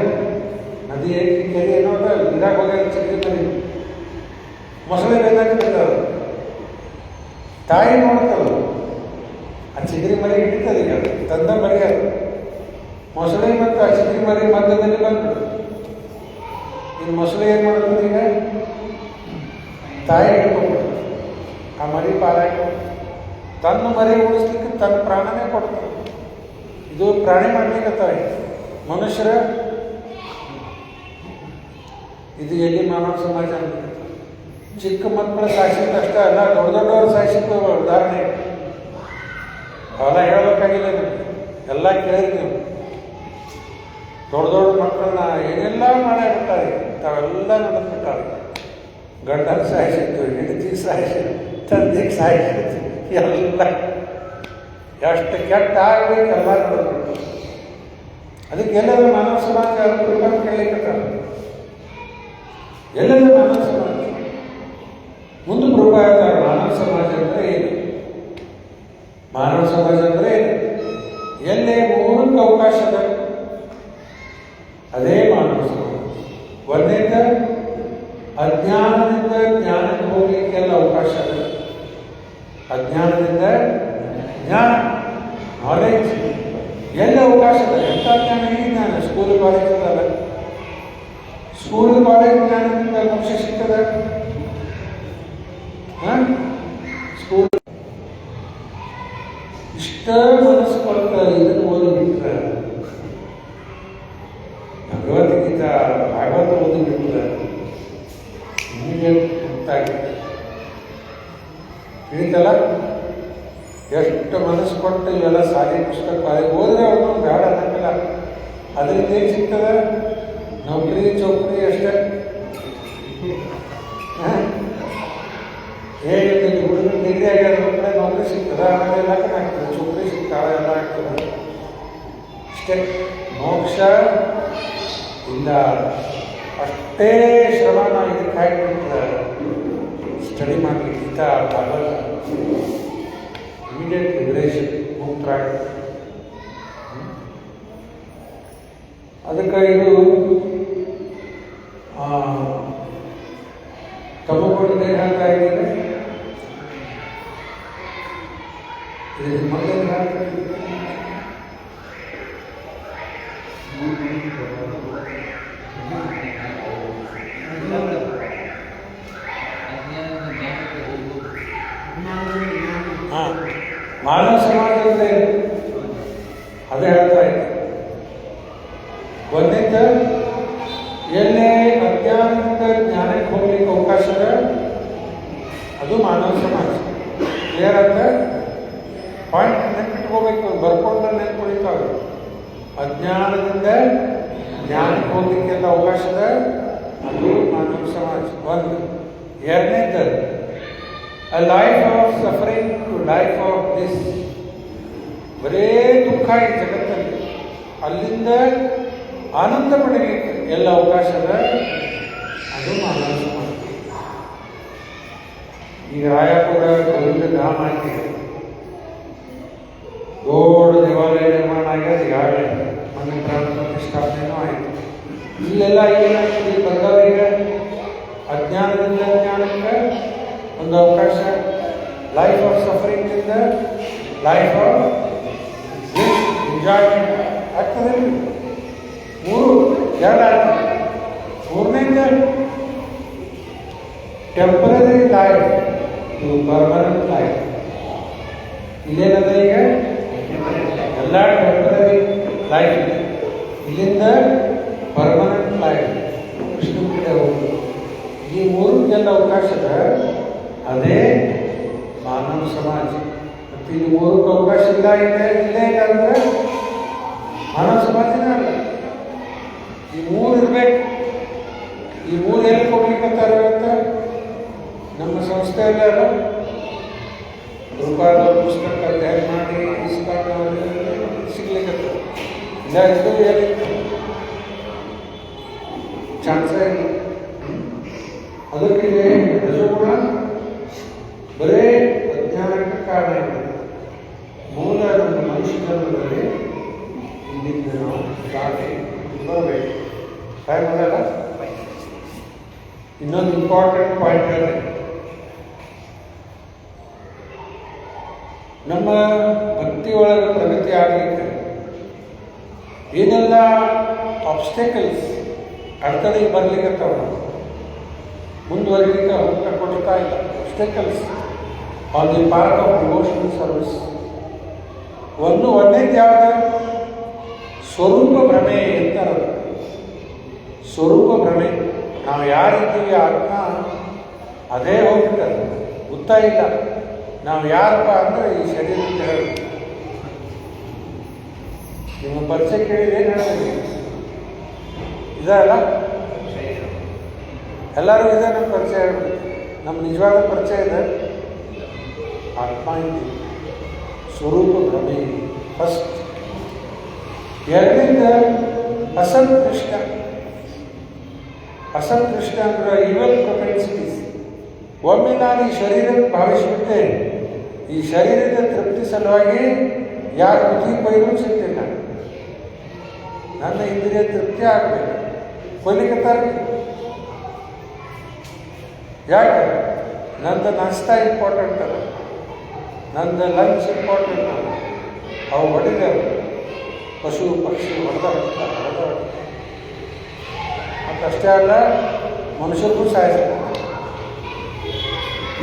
ನದಿ ಕೆರೆ ಏನೋ ನೀರಾಗ ಹೋಗ್ಯಾನ ಚಿಗರಿ ಮರಿ. ಮೊಸಳೆ ಬೇಕಾಗ್ತಿರ್ತಾವೆ, ತಾಯಿ ನೋಡ್ತಾವೆ. ಆ ಚಿಗರಿ ಮರಿ ಹಿಡಿತದೆ, ಈಗ ತಂದ ಮರಿ ಅದು. ಮೊಸಳೆ ಮತ್ತು ಆ ಚಿಗರಿ ಮರಿ ಮಧ್ಯದಲ್ಲಿ ಬಂತು. ಇನ್ನು ಮೊಸಳೆ ಏನು ಮಾಡ್ತದೆ, ಈಗ ತಾಯಿ ಹಿಡ್ಕೊಂಡು ಆ ಮರಿ ಪಾಲಾಗಿ ತನ್ನ ಮರಿ ಉಳಿಸ್ಲಿಕ್ಕೆ ತನ್ನ ಪ್ರಾಣನೇ ಕೊಡ್ತಾರೆ. ಇದು ಪ್ರಾಣಿ ಮಾಡ್ಲಿಕ್ಕತ್ತಾವೆ ಮನುಷ್ಯರ. ಇದು ಎಲ್ಲಿ ಮಾನವ ಸಮಾಜ ಅಂತ. ಚಿಕ್ಕ ಮಕ್ಕಳು ಸಾಯಿಸಿದ ಅಷ್ಟ ಅಲ್ಲ, ದೊಡ್ಡ ದೊಡ್ಡವರು ಸಾಯಿಸಿದ ಉದಾಹರಣೆ. ಅವೆಲ್ಲ ಹೇಳಬೇಕಾಗಿಲ್ಲ, ನಿಮಗೆ ಎಲ್ಲ ಕೇಳಿರಿ ನೀವು. ದೊಡ್ಡ ದೊಡ್ಡ ಮಕ್ಕಳನ್ನ ಏನೆಲ್ಲ ಮಾಡಿಬಿಟ್ಟಾರೆ, ತಾವೆಲ್ಲ ನಡೆದ್ಬಿಟ್ಟಾರೆ. ಗಂಡನ ಸಾಯಿಸಿದ್ದು, ಹೆಂಡತಿಗೆ ಸಾಯಿಸಿದ್ದು, ತಂದೆಗೆ ಸಾಯಿಸಿದ್ದು, ಎಲ್ಲ ಎಷ್ಟು ಕೆಟ್ಟ ಆಗಬೇಕು ಎಲ್ಲ ನಡೆದ್ಬಿಟ್ಟು. ಅದಕ್ಕೆ ಎಲ್ಲದ ಮಾನವ ಸಮಾಜ ಕೇಳಲಿಕ್ಕೆ ಎಲ್ಲದ ಮಾನವ ಸಮಾಜ ಮುಂದೆ ರೂಪಾಯಿ ಮಾನವ ಸಮಾಜ ಅಂದರೆ ಏನು? ಮಾನವ ಸಮಾಜ ಅಂದರೆ ಏನು? ಎಲ್ಲೇ ಮೂರಕ್ಕೆ ಅವಕಾಶ ಇದೆ ಅದೇ ಮಾನವ ಸಮಾಜ. ಒಂದೇದ ಅಜ್ಞಾನದಿಂದ ಜ್ಞಾನಕ್ಕೆ ಹೋಗ್ಲಿಕ್ಕೆಲ್ಲ ಅವಕಾಶ ಇದೆ. ಅಜ್ಞಾನದಿಂದ ಜ್ಞಾನ, ನಾಲೆಜ್ ಎಲ್ಲ ಅವಕಾಶ ಇದೆ. ಎಂಥ ಜ್ಞಾನ? ಈ ಜ್ಞಾನ ಸ್ಕೂಲ್ ಕಾಲೇಜ್ ಅದಲ್ಲ. ಸ್ಕೂಲ್ ಕಾಲೇಜ್ ಜ್ಞಾನದಿಂದ ಮೋಕ್ಷ ಸಿಗ್ತದೆ. ಸ್ಕೂಲ್ ಇಷ್ಟ ಮನಸ್ಸು ಕೊಟ್ಟ ಇದನ್ನು ಓದಿಬಿಟ್ರೆ, ಭಗವದ್ಗೀತಾ ಭಾಗವತ ಓದಿಬಿಟ್ರೆ ನಿಮಗೆ ಗೊತ್ತಾಗುತ್ತೆ. ತಿಳಿತಲ್ಲ, ಎಷ್ಟು ಮನಸ್ಸು ಕೊಟ್ಟು ಇವೆಲ್ಲ ಸಾಲಿ ಪುಸ್ತಕ ಓದಿದ್ರೆ ಅವನು ಬೇಡ ಅನ್ನಂಗಿಲ್ಲ. ಅದರಿಂದ ಏನು ಸಿಗ್ತದೆ? ನೌಕರಿ ಚೌಕರಿ ಅಷ್ಟೇ. ಹೇಗೆ ಹುಡುಗರು ಡಿಗ್ರಿ ಆಗ್ಯಾರ ಕಡೆ ನೌಕರಿ ಸಿಗ್ತದೆ, ಆಮೇಲೆ ಎಲ್ಲ ಕಡೆ ಆಗ್ತದೆ, ಚೌಕರಿ ಸಿಗ್ತಾವೆ, ಎಲ್ಲ ಆಗ್ತದೆ ಅಷ್ಟೇ. ಮೋಕ್ಷ ಇಲ್ಲ. ಅಷ್ಟೇ ಶ್ರಮ ನಾವು ಇದಕ್ಕೆ ಹಾಕಿಬಿಟ್ರೆ ಸ್ಟಡಿ ಮಾಡಲಿಕ್ಕೆ ಗೀತಾ ಆಗಲ್ಲ. ಇಮಿಡಿಯೇಟ್ ಲಿಬರೇಷನ್, ಮುಕ್ತರಾಗ. ಅದಕ್ಕೆ ಇದು ತಮಗೊಂಡು ಏನು ಹೇಳ್ತಾ ಇದ್ದೀರಿ? ಇದು ಮೊದಲು ಹೇಳ್ತಾ ಇದ್ದೀರಿ. ಮಾನವ ಸಮಾಜ ಅಂದರೆ ಅದೇ ಹೇಳ್ತಾ ಇದ್ದೆ. ಒಂದಿಂದ ಎಲ್ಲೇ ಅಜ್ಞಾನದಿಂದ ಜ್ಞಾನಕ್ಕೆ ಹೋಗ್ಲಿಕ್ಕೆ ಅವಕಾಶ ಇದೆ, ಅದು ಮಾನವ ಸಮಾಜ. ಕ್ಲಿಯರ್ ಅಂತ ಪಾಯಿಂಟ್ ನೆನ್ಪಿಟ್ಕೋಬೇಕು, ಬರ್ಕೊಂಡ್ರೆ ನೆನ್ಪಿಡ್ತಾವೆ. ಅಜ್ಞಾನದಿಂದ ಜ್ಞಾನಕ್ಕೆ ಹೋಗ್ಲಿಕ್ಕೆಲ್ಲ ಅವಕಾಶ ಇದೆ, ಅದು ಮಾನವ ಸಮಾಜ. ಒಂದು. ಎರಡನೇದು, a life of suffering to life of this. ಬರೇ ದುಃಖ ಈ ಜಗತ್ತಲ್ಲಿ, ಅಲ್ಲಿಂದ ಆನಂದ ಪಡಲಿಕ್ಕೆ ಎಲ್ಲ ಅವಕಾಶ ಇದೆ, ಅದು ಮಾನವ ಸಮಾಜ. ಈಗ ರಾಯಪುರ ಗೋವಿಂದ ಧಾಮ ಆಗಿದೆ, ದೊಡ್ಡ ದೇವಾಲಯ ನಿರ್ಮಾಣ ಆಗ್ಯದ. ಈಗಾಗಲೇ ಮನೆ ಪ್ರಾಣ ಪ್ರತಿಷ್ಠಾಪನೆಯೂ ಆಯಿತು. ಇಲ್ಲೆಲ್ಲ ಏನಾಗ್ತದೆ ಬಂದವರಿಗೆ? ಅಜ್ಞಾನದಿಂದ ಜ್ಞಾನಕ್ಕೆ ಒಂದು ಅವಕಾಶ, ಲೈಫ್ ಆಫ್ ಸಫರಿಂಗ್ ಇಂದ ಲೈಫ್ ಆಫ್ ಎಂಜಾಯ್ಮೆಂಟ್ ಆಗ್ತದೆ. ಮೂರು ಎರಡು ಆಗ್ತದೆ. ಮೂರನೇದ temporary life to permanent life. ಇಲ್ಲೇನದ ಈಗ ಎಲ್ಲ ಟೆಂಪರರಿ ಲೈಫ್ ಇದೆ. ಇಲ್ಲಿಂದ ಪರ್ಮನೆಂಟ್ ಲೈಫ್ ಕೃಷ್ಣನ ಕಡೆ ಹೋಗುದು. ಈ ಮೂರಕ್ಕೆಲ್ಲ ಅವಕಾಶದ ಅದೇ ಮಾನವ ಸಮಾಜ. ಮತ್ತು ಇಲ್ಲಿ ಮೂರಕ್ಕೆ ಅವಕಾಶ ಇಲ್ಲೇ ಇಲ್ಲ ಅಂದ್ರೆ ಮಾನವ ಸಮಾಜನೇ ಅಲ್ಲ. ಈ ಮೂರು ಇರ್ಬೇಕು. ಈ ಮೂರು ಎಲ್ಲಿ ಹೋಗ್ಲಿಕ್ಕಂತಾರೆ ಅಂತ ನಮ್ಮ ಸಂಸ್ಥೆಯಲ್ಲೇ ಅಲ್ಲ, ರೂಪಾಯಿ ಪುಸ್ತಕ ತಯಾರು ಮಾಡಿ ಸಿಗ್ಲಿಕ್ಕೆ ಇಲ್ಲ. ಇದು ಎಲ್ಲಿ ಚಾನ್ಸೇ ಇಲ್ಲ. ಅದಕ್ಕೆ ಕೂಡ ಬರೇ ಅಜ್ಞಾನಕ್ಕೆ ಕಾರಣ ಇದೆ. ಮೂಲ ನಮ್ಮ ಮನುಷ್ಯ ಜನ್ಮದಲ್ಲಿ ಇಲ್ಲಿಂದ ನಾವು ದಾಟಿ ಬರಬೇಕು. ಟೈಮ್ ಅದಲ್ಲ. ಇನ್ನೊಂದು ಇಂಪಾರ್ಟೆಂಟ್ ಪಾಯಿಂಟ್ ಹೇಳಿ, ನಮ್ಮ ಭಕ್ತಿ ಒಳಗೆ ಪ್ರಗತಿ ಆಗಲಿಕ್ಕೆ ಏನೆಲ್ಲ ಆಬ್ಸ್ಟೆಕಲ್ಸ್ ಅಡ್ತಡೆ ಬರ್ಲಿಕ್ಕೆ ಮುಂದುವರಿಲಿಕ್ಕೆ ಅವಕಾಶ ಕೊಡ್ತಾ ಇಲ್ಲ. Obstacles on the part of devotional service. ಒಂದೇದು ಯಾವುದು? ಸ್ವರೂಪ ಭ್ರಮೆ ಅಂತಾರೆ. ಸ್ವರೂಪ ಭ್ರಮೆ. ನಾವು ಯಾರಿದ್ದೀವಿ ಆತ್ಮ ಅದೇ ಹೋಗ್ಬಿಟ್ಟದೆ, ಗೊತ್ತಾಗಿಲ್ಲ. ನಾವು ಯಾರಪ್ಪ ಅಂದರೆ ಈ ಶರೀರ ಅಂತ ಹೇಳಿ ನಿಮ್ಮ ಪರಿಚಯ ಕೇಳಿದ್ರೆ ಏನು ಹೇಳ್ತೀವಿ? ಇದಲ್ಲ, ಎಲ್ಲರೂ ಇದೆ. ನಮ್ಮ ಪರಿಚಯ ಹೇಳ್ಬೇಕು. ನಮ್ಮ ನಿಜವಾದ ಪರಿಚಯ ಇದೆ ಆತ್ಮ ಇದ್ದೀವಿ. ಸ್ವರೂಪ ಭ್ರಮೆ ಫಸ್ಟ್. ಎರಡರಿಂದ ಅಸಂತೃಷ್ಟ. ಅಸಂತೃಷ್ಟ ಅಂದ್ರೆ ಈವಲ್ ಪ್ರೊಪೆನ್ಸಿಟೀಸ್. ಒಮ್ಮೆ ನಾನು ಈ ಶರೀರ ಭಾವಿಸಿಬಿಟ್ಟೆ, ಈ ಶರೀರದ ತೃಪ್ತಿ ಸಲುವಾಗಿ ಯಾರ ಬುದ್ಧಿ ಕೊಯ್ಲು ಸಿಗ್ತಿಲ್ಲ. ನನ್ನ ಇಂದ್ರಿಯ ತೃಪ್ತಿ ಆಗಬೇಕು. ಕೊಯ್ಲಿಕ್ಕತ್ತಾರೆ. ಯಾಕೆ? ನಂದು ನಾಷ್ಟ ಇಂಪಾರ್ಟೆಂಟ್ ಅಲ್ಲ, ನಂದು ಲಂಚ್ ಇಂಪಾರ್ಟೆಂಟ್ ಅಲ್ಲ. ಅವು ಹೊಡಿದೇವು, ಪಶು ಪಕ್ಷಿ ಹೊಡೆದ ಮತ್ತಷ್ಟೇ ಅಲ್ಲ, ಮನುಷ್ಯರಿಗೂ ಸಾಯಿಸ್ತಾರೆ.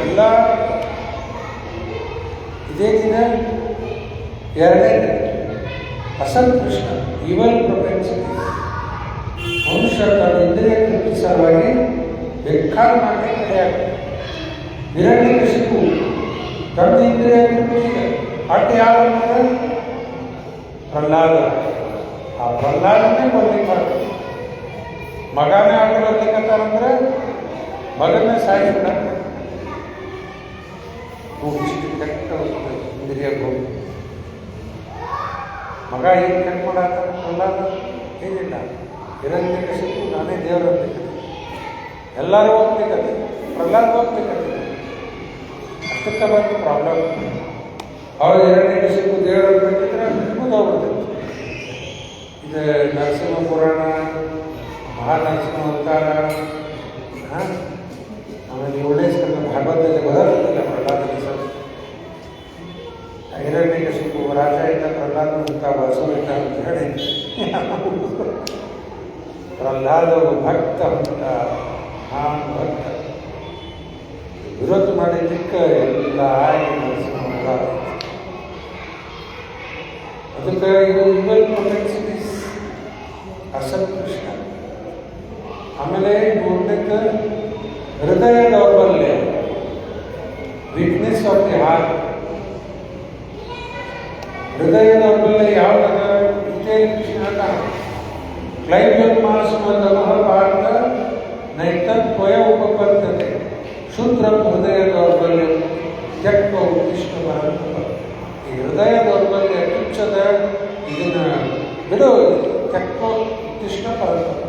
ಎಲ್ಲ ಇದೇ ದಿನ. ಎರಡನೇ ಅಸಂತೃಷ್ಟ, ಈವಲ್ ಪ್ರೊಪೆನ್ಸಿಟಿ. ಮನುಷ್ಯ ತನ್ನ ಇಂದ್ರಿಯ ತೃಪ್ತಿ ಸಲುವಾಗಿ ಬೇಕಾದ ಮಾಡಿ ಕಡೆಯಾಗುತ್ತೆ. ಹಿರಣ್ಯಕಶಿಪು ತನ್ನ ಇಂದ್ರಿಯ ತೃಪ್ತಿಗೆ ಅಡ್ಡ ಯಾವ ಪ್ರಹ್ಲಾದ. ಆ ಪ್ರಹ್ಲಾದನೇ ಕೊಡ್ಲಿಕ್ಕೆ ಮಾಡ್ತಾರೆ. ಮಗನೇ ಆಗಿರ್ಲಿಕ್ಕಂತಾರಂದ್ರೆ ಮಗನೇ ಸಾಯಿಸ್ಬಿಡ. ಇಷ್ಟು ಕೆಟ್ಟ ಇಂದ್ರಿಯ ಹೋಗಿ ಮಗ ಏನು ಕೆಟ್ಟ ಮಾಡಾತಾರೆ ಪ್ರಹ್ಲಾದ? ಏನಿಲ್ಲ. ಹಿರಣ್ಯಕಶಿಪು ನಾನೇ ದೇವರು ಅಂತ ಎಲ್ಲರೂ ಹೋಗ್ಬೇಕತ್ತೆ, ಪ್ರಹ್ಲಾದ ಹೋಗ್ಬೇಕತ್ತೆ. ಅಷ್ಟಕ್ಕೆ ಬಂದು ಪ್ರಾಬ್ಲಮ್. ಅವ್ರು ಹಿರಣ್ಯಕಶಿಪು ದೇವರು ಬೇಕಿದ್ರೆ ಮುಗಿದೋಗ್ಬಿಡ್ತಿತ್ತು. ಇದು ನರಸಿಂಹ ಪುರಾಣ, ಮಹಾನರಸಿಂಹ ಅವತಾರ, ಆಮೇಲೆ 7ನೇ ಸ್ಕಂದ ಭಾಗವತದಲ್ಲಿ ಬರೋದಿಲ್ಲ ಪ್ರಹ್ಲಾದನ ಸರ್. ಹಿರಣ್ಯಕಶಿಪು ರಾಜ ಇದ್ದ ಪ್ರಹ್ಲಾದ ಅಂತ ಬಸವಿದ್ದ ಅಂತ ಹೇಳಿ ಪ್ರಹ್ಲಾದ ಭಕ್ತ ಅಂತ ಭಕ್ತ ವಿರೋಧ ಮಾಡಿದ್ದಕ್ಕೆ ಎಲ್ಲ ಆಗಿ ನರಸಿಂಹ ಅವತಾರ. ಅದಕ್ಕೆ ಇದು ಈವಲ್ ಪ್ರೊಪೆನ್ಸಿಟೀಸ್, ಅಸಂತೃಷ್ಟ. ಆಮೇಲೆ ಮೂರನೇದು ಹೃದಯ ದೌರ್ಬಲ್ಯ, ವೀಕ್ನೆಸ್ ಆಫ್ ದಿ ಹಾರ್ಟ್. ಹೃದಯ ದೌರ್ಬಲ್ಯ ಯಾವಾಗ? ಇದೇ ಕೃಷ್ಣ ಕ್ಲೈಮ್ಯತ್ ಮಾಸಮದಮಃ ಪಾರ್ಥ ನೈತತ್ ತ್ವಯ ಉಪಪದ್ಯತೆ ಶೂದ್ರ ಹೃದಯ ದೌರ್ಬಲ್ಯ ತ್ಯಕ್ತ ಉತ್ಕೃಷ್ಟ ಪರಂತಪ. ಈ ಹೃದಯ ದೌರ್ಬಲ್ಯ ತುಚ್ಛದ ಇದನ್ನ ಬಿಡು. ತ್ಯಕ್ತ ಉತ್ಕೃಷ್ಟ ಪರಂತಪ.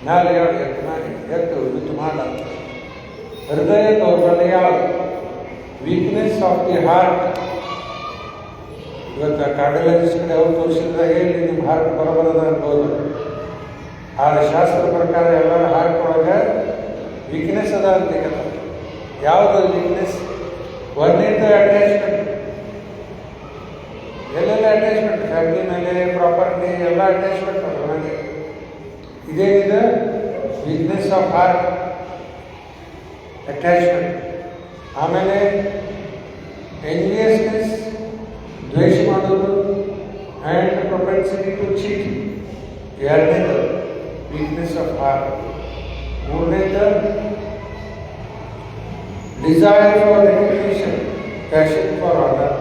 ಮ್ಯಾಲೆ ಯಾರು ಎತ್ತು ಇದು ಮಾಡ. ಹೃದಯ ದೌರ್ಬಲ್ಯ ಯಾವುದು? Weakness of the heart. ಇವತ್ತು ಕಾರ್ಡಿಯಾಲಜಿಸ್ಟ್ ಕಡೆ ಅವ್ರು ತೋರಿಸಿದಾಗ ಹೇಳಿ ನಿಮ್ಮ ಹಾರ್ಟ್ ಬರೋಬರದ ಅನ್ಬೋದು. ಆದರೆ ಶಾಸ್ತ್ರ ಪ್ರಕಾರ ಎಲ್ಲರ ಹಾರ್ಟ್ ಒಳಗೆ ವೀಕ್ನೆಸ್ ಅದ ಅಂತ. ಯಾವುದು ವೀಕ್ನೆಸ್? ಒಂದನೇದು ಅಟ್ಯಾಚ್ಮೆಂಟ್, ಎಲ್ಲೆಲ್ಲ ಅಟ್ಯಾಚ್ಮೆಂಟ್, ಫ್ಯಾಮಿಲಿ ಮೇಲೆ, ಪ್ರಾಪರ್ಟಿ ಎಲ್ಲ ಅಟ್ಯಾಚ್ಮೆಂಟ್ ಅದ್ರ ಮೇಲೆ. ಇದೇನಿದೆ ವೀಕ್ನೆಸ್ ಆಫ್ ಹಾರ್ಟ್, ಅಟ್ಯಾಚ್ಮೆಂಟ್. ಆಮೇಲೆ ಎನ್ವಿಯಸ್ನೆಸ್, ದ್ವೇಷ ಮಾಡೋದು, ಆ್ಯಂಡ್ ಪ್ರೊಪೆನ್ಸಿಟಿ ಟು ಚೀಟ್, ಎರಡನೇದು ವೀಕ್ನೆಸ್ ಆಫ್ ಹಾರ್ಟ್. ಮೂರನೇದು desire for recognition, passion for order.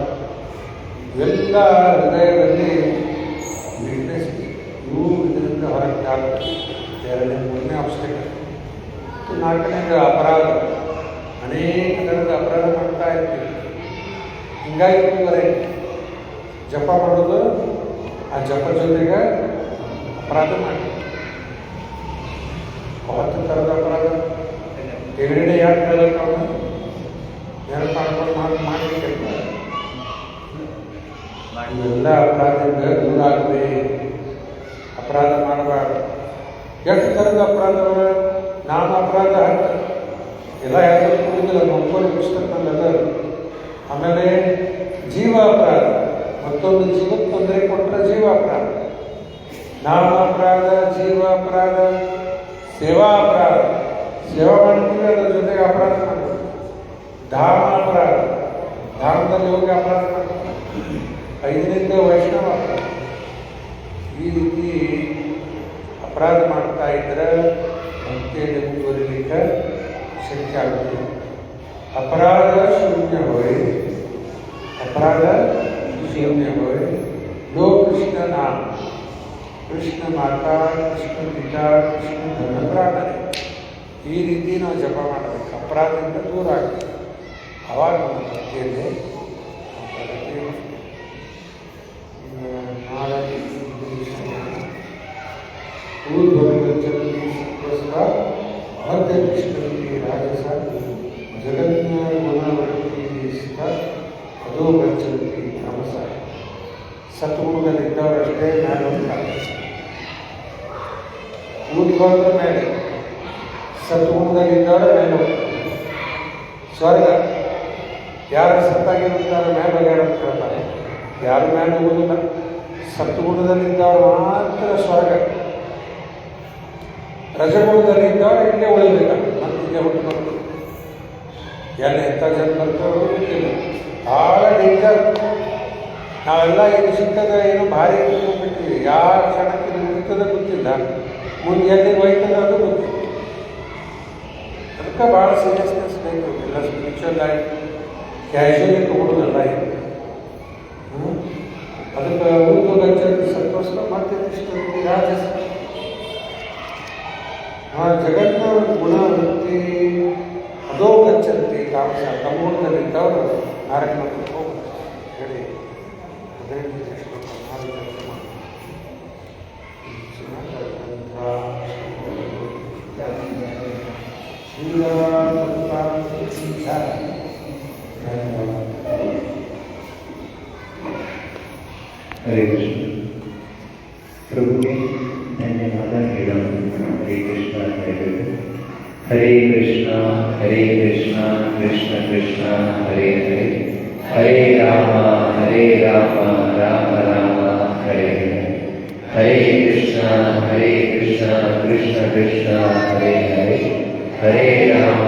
ಇವೆಲ್ಲ ಹೃದಯದಲ್ಲಿ ವೀಕ್ನೆಸ್. ಇವು ಇದರಿಂದ ಹೊರಗೆ ಆಗ್ತದೆ. ಎರಡನೇ ಮೂರನೇ ಆಬ್ಸ್ಟೆಕಲ್. ನಾಲ್ಕನೇದು ಅಪರಾಧ. ಅನೇಕ ಥರದ ಅಪರಾಧ ಮಾಡ್ತಾ ಇರ್ತೀವಿ. ಹಿಂಗಾಗಿ ಜಪ ಮಾಡೋದು, ಆ ಜಪ ಜೊತೆಗೆ ಅಪರಾಧ ಮಾಡಿ. 10 ಥರದ ಅಪರಾಧ ಎವ್ರಿಡೇ ಯಾಕೆ ಹೇಳಕ್ಕೆ ಅವನು ನೆನಪು ಮಾಡಲಿಕ್ಕೆ ಇವೆಲ್ಲ ಅಪರಾಧದಿಂದ ದೂರ ಆಗದೆ ಅಪರಾಧ ಮಾಡಬಾರ್ದು. ಎಷ್ಟು ಥರದ ಅಪರಾಧಗಳು, ನಾನು ಅಪರಾಧ ಎಲ್ಲ ಯಾರು ಕುಡಿದಿಲ್ಲ, ಮಕ್ಕಳು ಪುಸ್ತಕದಲ್ಲ. ಆಮೇಲೆ ಜೀವ ಅಪರಾಧ, ಮತ್ತೊಂದು ಜೀವಕ್ಕೆ ತೊಂದರೆ ಕೊಟ್ಟರೆ ಜೀವ ಅಪರಾಧ. ನಾಮ ಅಪರಾಧ, ಜೀವ ಅಪರಾಧ, ಸೇವಾ ಅಪರಾಧ. ಸೇವಾ ಮಾಡ್ತೀವಿ, ಅದರ ಜೊತೆಗೆ ಅಪರಾಧ ಮಾಡ್ತೀವಿ. ಧಾಮ ಅಪರಾಧ, ಧಾಮದಲ್ಲಿ ಹೋಗಿ ಅಪರಾಧ ಮಾಡ್ತೀವಿ. 5ನೇದು ವೈಷ್ಣವ ಅಪರಾಧ. ಈ ರೀತಿ ಅಪರಾಧ ಮಾಡ್ತಾ ಇದ್ದರೆ ಭಕ್ತಿಯಲ್ಲಿ ಮುಂದುವರಿಲಿಕ್ಕೆ ಶಕ್ತಿ ಆಗುತ್ತೆ. ಅಪರಾಧ ಶೂನ್ಯ ಹೋಯ್, ಅಪರಾಧ ಶೂನ್ಯ ಹೋಯ್. ಲೋ ಕೃಷ್ಣ ನಾಮ, ಕೃಷ್ಣ ಮಾತಾ, ಕೃಷ್ಣ ಪಿತಾ, ಕೃಷ್ಣ ಧನ ಪ್ರಾರ್ಥನೆ. ಈ ರೀತಿ ನಾವು ಜಪ ಮಾಡಬೇಕು, ಅಪರಾಧದಿಂದ ದೂರ ಆಗ್ತದೆ. ಆವಾಗ ನಮ್ಮ ಭಕ್ತಿಯಲ್ಲಿ ಮಧ್ಯ ಕೃಷ್ಣನಿಗೆ ರಾಜಸ ಜಗನ್ನ ಗುಣವರ್ತಿ ಅದೋ ಗಚ್ಚಂತಿ ತಾಮಸ. ಸತ್ಗುಣದಲ್ಲಿದ್ದವರಷ್ಟೇ ಮೇಲೆ ಹೋಗ್ತಾರೆ, ಊದ್ಕೊಂಡ್ರ ಮೇಲೆ. ಸತ್ಗುಣದಲ್ಲಿದ್ದವರ ಮೇಲೆ ಹೋಗ್ತಾರೆ. ಸ್ವರ್ಗ ಯಾರು ಸತ್ತಾಗಿರುತ್ತಾರೆ ಮೇಲೆ ಹೋಗ್ಯಾರ ಅಂತ ಹೇಳ್ತಾರೆ. ಯಾರು ಮೇಲೆ ಹೋಗುದಿಲ್ಲ, ಸತ್ಗುಣದಲ್ಲಿದ್ದವರು ಮಾತ್ರ ಸ್ವರ್ಗ. ರಜಗುಣದಲ್ಲಿದ್ದವರು ಇಲ್ಲೇ ಉಳಿಬೇಕು, ಮತ್ತೆ ಇಲ್ಲೇ ಹುಟ್ಟಬೇಕು. ಎಲ್ಲ ಎಂಥ ಜನ ಬರ್ತಾರೋ ಗೊತ್ತಿಲ್ಲ, ಭಾಳ ಡೇಂಜರ್. ನಾವೆಲ್ಲ ಇದು ಸಿಕ್ಕದ ಏನು ಭಾರಿ ಬಿಟ್ಟಿವಿ. ಯಾವ ಕ್ಷಣಕ್ಕೆ ನಿಂತದ ಗೊತ್ತಿಲ್ಲ, ಮುಂದೆ ಎಲ್ಲಿ ಹೋಯ್ತದ ಅದು ಗೊತ್ತಿಲ್ಲ. ಅದಕ್ಕೆ ಭಾಳ ಸೀರಿಯಸ್ನೆಸ್ ಬೇಕು. ಎಲ್ಲ ಸ್ಪಿರಿಚುವಲ್ ಆಗಿ ಕ್ಯಾಶುವಲಿ ತೊಗೊಳ್ಳೋದಲ್ಲ ಇದು. ಅದಕ್ಕೆ ಊರು ಗಚ್ಚಲ್ಲಿ ಸಂತೋಷ ಮತ್ತೆ ರಾಜಸ ಜಗನ್ನ ಗುಣವೃತ್ತಿ ಅದೋ ಗಚ್ಚಂತಿ ತಾಮಸ. ತಮ್ಮೂರ್ನಲ್ಲಿದ್ದವರು ನಾರಕಕ್ಕೆ ಹೋಗ್ತಾರೆ ಹೇಳಿ. ಅದರಿಂದ हरे कृष्ण। प्रभु के धन्यवाद हेळोಣ। हरे कृष्ण हरे कृष्ण, हरे कृष्ण कृष्ण कृष्ण हरे हरे, हरे राम राम राम हरे हरे, हरे कृष्ण कृष्ण कृष्ण हरे हरे, हरे राम